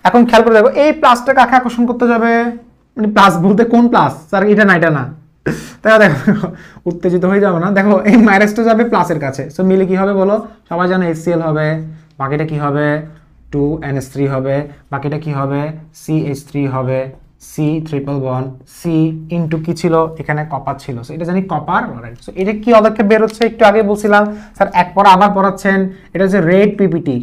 [SPEAKER 1] এখন খেয়াল করে দেখো এই প্লাসটা কাকে আকর্ষণ করতে যাবে? মানে প্লাস বলতে কোন প্লাস? স্যার এটা না, এটা না, তাই দেখো উত্তেজিত হয়ে যাবে না। দেখো এই মাইনাসটা যাবে প্লাসের কাছে। সো মিলে কি হবে বলো? সবাই জানো HCl হবে, বাকিটা কি হবে? 2NH3 হবে, বাকিটা কি হবে? CH3 হবে, C triple bond C into কি ছিল? এখানে কপার ছিল। সো এটা জানি কপার। সো এটা কি পদক্ষেপ বের হচ্ছে? একটু আগে বলছিলাম স্যার, এক পর আবার পড়াচ্ছেন। এটা হচ্ছে red PPT,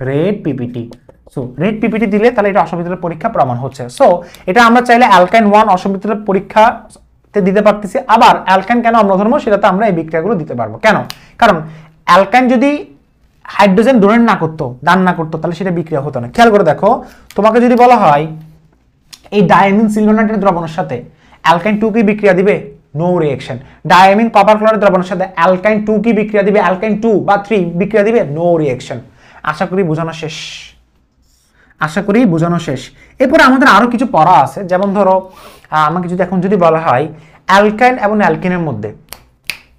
[SPEAKER 1] red PPT. So red PPT দিলে তাহলে এটা অসম্পৃক্ততার পরীক্ষা প্রমাণ হচ্ছে। সো এটা আমরা চাইলে অ্যালকাইন 1 অসম্পৃক্ততার পরীক্ষাতে দিতে পারতেছি। আবার অ্যালকাইন কেন অম্লধর্ম, সেটাতে আমরা এই বিক্রিয়াগুলো দিতে পারবো। কেন? কারণ অ্যালকাইন যদি হাইড্রোজেন ডোনেট না করতো, দান না করতো, তাহলে সেটা বিক্রিয়া হতো না। খেয়াল করে দেখো, তোমাকে যদি বলা হয় এই ডাইএমিন সিলভার নাইট্রেট দ্রবণের সাথে অ্যালকাইন 2 কি বিক্রিয়া দিবে? No reaction. Diamine copper chloride দ্রবণের সাথে অ্যালকাইন 2 কি বিক্রিয়া দিবে? অ্যালকাইন 2 বা 3 বিক্রিয়া দিবে? No reaction. আশা করি বোঝানো শেষ, আশা করি বোঝানো শেষ। এরপরে আমাদের আরো কিছু পড়া আছে। যেমন ধরো আমাকে যদি এখন যদি বলা হয় অ্যালকাইন এবং অ্যালকিনের মধ্যে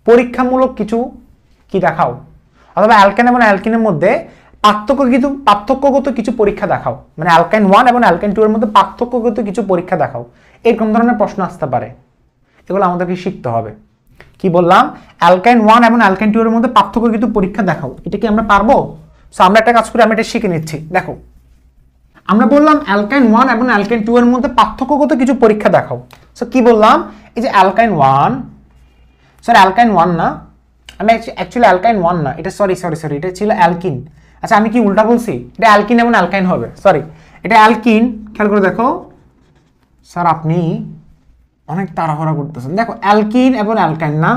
[SPEAKER 1] পরীক্ষামূলক কিছু কি দেখাও, অথবা অ্যালকাইন এবং অ্যালকিনের মধ্যে পার্থক্যগত কিছু পরীক্ষা দেখাও, মানে অ্যালকাইন 1 এবং অ্যালকাইন 2 এর মধ্যে পার্থক্যগত কিছু পরীক্ষা দেখাও, এরকম ধরনের প্রশ্ন আসতে পারে। এগুলো আমাদেরকে শিখতে হবে। কি বললাম, অ্যালকাইন 1 এবং অ্যালকাইন 2 এর মধ্যে পার্থক্য কিন্তু পরীক্ষা দেখাও। এটা কি আমরা পারবো? সো আমরা একটা কাজ করি, আমরা এটা শিখে নিচ্ছি। দেখো, আমরা বললাম অ্যালকাইন 1 এবং অ্যালকাইন 2 এর মধ্যে পার্থক্যগত কিছু পরীক্ষা দেখাও। সো কি বললাম, এই যে অ্যালকাইন 1, স্যার অ্যালকাইন 1 না, আমি অ্যাকচুয়ালি অ্যালকাইন 1 না, এটা সরি এটা ছিল অ্যালকিন। আচ্ছা আমি কি উল্টা বলছি? এটা অ্যালকিন এবং অ্যালকাইন হবে, সরি এটা অ্যালকিন। খেয়াল করে দেখো স্যার, আপনি অনেক তাড়াহুড়া করতেছেন। দেখো অ্যালকিন এবং অ্যালকাইন না,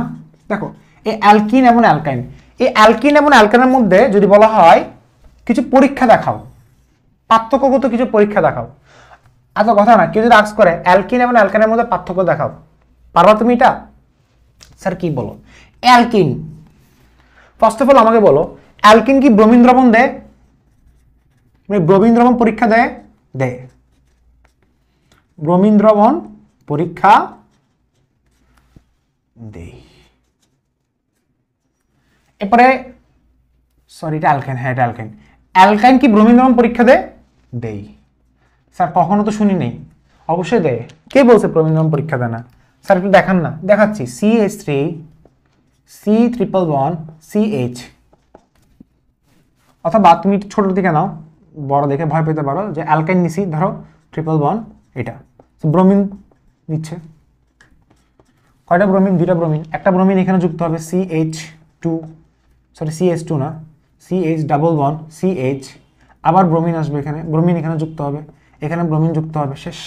[SPEAKER 1] দেখো এই অ্যালকিন এবং অ্যালকাইন, এই অ্যালকিন এবং অ্যালকাইনের মধ্যে যদি বলা হয় কিছু পরীক্ষা দেখাও, পার্থক্যগত কিছু পরীক্ষা দেখাও, এত কথা না। কেউ যদি আস্ক করে অ্যালকিন এবং অ্যালকাইনের মধ্যে পার্থক্য দেখাও, পারবা তুমি এটা? স্যার কি বলো? অ্যালকিন, ফার্স্ট অফ অল আমাকে বলো, অ্যালকিন কি ব্রোমিন দ্রবণ দেয়? ব্রোমিন দ্রবণ পরীক্ষা দেয়? দেয়। ব্রোমিন দ্রবণ পরীক্ষা দেয়। এরপরে সরি এটা অ্যালকাইন, হ্যাঁ এটা অ্যালকাইন। অ্যালকাইন কি ব্রোমিন দ্রবণ পরীক্ষা দেয়? দেয়। স্যার কখনো তো শুনি নেই। অবশ্যই দেয়। কে বলছে ব্রোমিন দ্রবণ পরীক্ষা দেয় না? স্যার একটু দেখান না। দেখাচ্ছি, CH3 C111 CH, অথবা তুমি ছোট দিকে নাও, বড় দেখে ভয় পেতে পারো, যে অ্যালকাইন নিছি ধরো 111, এটা ব্রোমিন নিচ্ছে। কয়টা ব্রোমিন? 2টা ব্রোমিন। একটা ব্রোমিন এখানে যুক্ত হবে CH2, সরি CH2 না, CH11 CH, আবার ব্রোমিন আসবে এখানে, ব্রোমিন এখানে যুক্ত হবে, এখানে ব্রোমিন যুক্ত হবে, শেষ।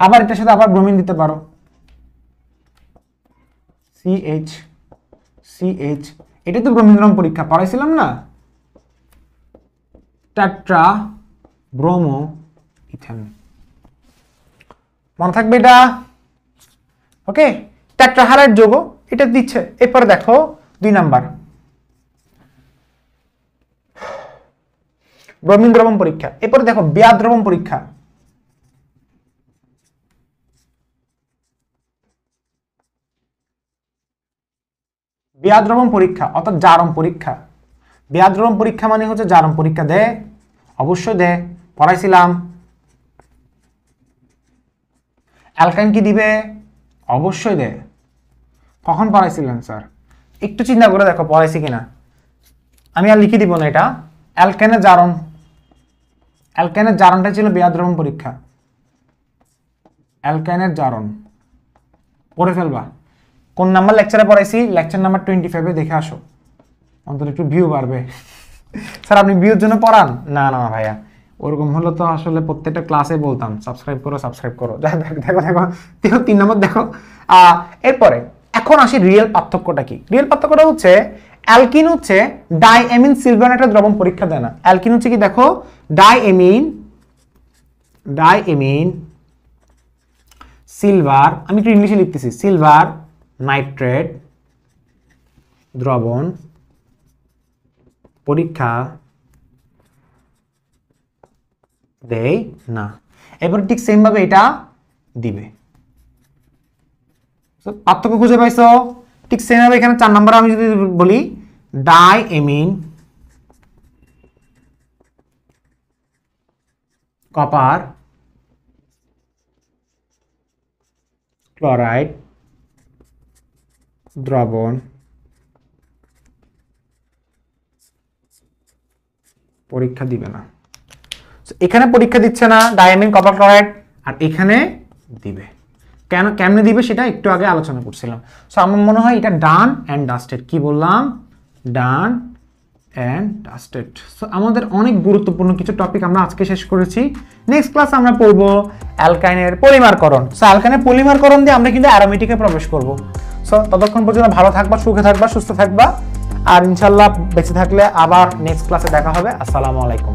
[SPEAKER 1] আবার এটার সাথে আবার ব্রোমিন দিতে পারো, CH, এটা তো ব্রোমিন দ্রবণ পরীক্ষা পড়াইছিলাম না, টেট্রা ব্রোমো ইথেন, মনে থাকবে এটা? ওকে, টেট্রাহাইড্রাইড যৌগ এটা দিচ্ছে। এরপরে দেখো 2 নাম্বার ব্রোমিন দ্রবণ পরীক্ষা। এরপরে দেখো বিয়ার দ্রবণ পরীক্ষা। বিয়ার দ্রবণ পরীক্ষা অর্থাৎ জারণ পরীক্ষা। বিয়ার দ্রবণ পরীক্ষা মানে হচ্ছে জারণ পরীক্ষা দেয়, অবশ্যই দেয়, পড়াইছিলাম। অ্যালকাইন কি দিবে? অবশ্যই দেয়। কখন পড়াইছিলেন স্যার? একটু চিন্তা করে দেখো পড়াইছি কিনা। আমি আর লিখে দিব না এটা। অ্যালকাইনের জারণ, অ্যালকাইনের জারণটা ছিল বিয়ার দ্রবণ পরীক্ষা। অ্যালকাইনের জারণ পড়ে ফেলবা। কোন নাম্বার লেকচারে পড়াইছি? লেকচার নাম্বার 25-এ দেখে আসো, অন্তত একটু ভিউ বাড়বে। স্যার আপনি ভিউর জন্য পড়ান? না না ভাইয়া, ওরকম হলো তো আসলে প্রত্যেকটা ক্লাসে বলতাম সাবস্ক্রাইব করো সাবস্ক্রাইব করো। দেখো দেখো দেখো 3 নম্বর দেখো। এরপরে এখন আসি রিয়েল পার্থক্যটা কি। রিয়েল পার্থক্যটা হচ্ছে অ্যালকিন হচ্ছে ডাইএমিন সিলভারেটের দ্রবণ পরীক্ষা দেয় না। অ্যালকিন হচ্ছে কি দেখো, ডাইএমিন সিলভার, আমি একটু ইংলিশে লিখতেছি, সিলভার নাইট্রেট দ্রবণ পরীক্ষা দেয় না। এবার ঠিক সেম ভাবে এটা দিবে। পার্থক্য খুঁজে পাইছো? ঠিক সেম ভাবে এখানে 4 নম্বরে আমি যদি বলি ডাইএমিন কপার ক্লোরাইড দ্রবণ পরীক্ষা দিবে না। এখানে পরীক্ষা দিচ্ছে না ডাইএমিন কপার ক্লোরাইড, আর এখানে দিবে। কেমনে দিবে সেটা একটু আগে আলোচনা করছিলাম। সো আমার মনে হয় এটা ডান অ্যান্ড ডাস্টেড। কি বললাম? Done and dusted. সো আমাদের অনেক গুরুত্বপূর্ণ কিছু টপিক আমরা আজকে শেষ করেছি। নেক্সট ক্লাস আমরা পড়ব অ্যালকাইনের পলিমারকরণ। সো অ্যালকাইনের পলিমারকরণ দিয়ে আমরা কিন্তু অ্যারোমেটিকে প্রবেশ করব। সো ততক্ষণ পর্যন্ত ভালো থাকবা, সুখে থাকবা, সুস্থ থাকবা, আর ইনশাল্লাহ বেঁচে থাকলে আবার নেক্সট ক্লাসে দেখা হবে। আসসালামু আলাইকুম।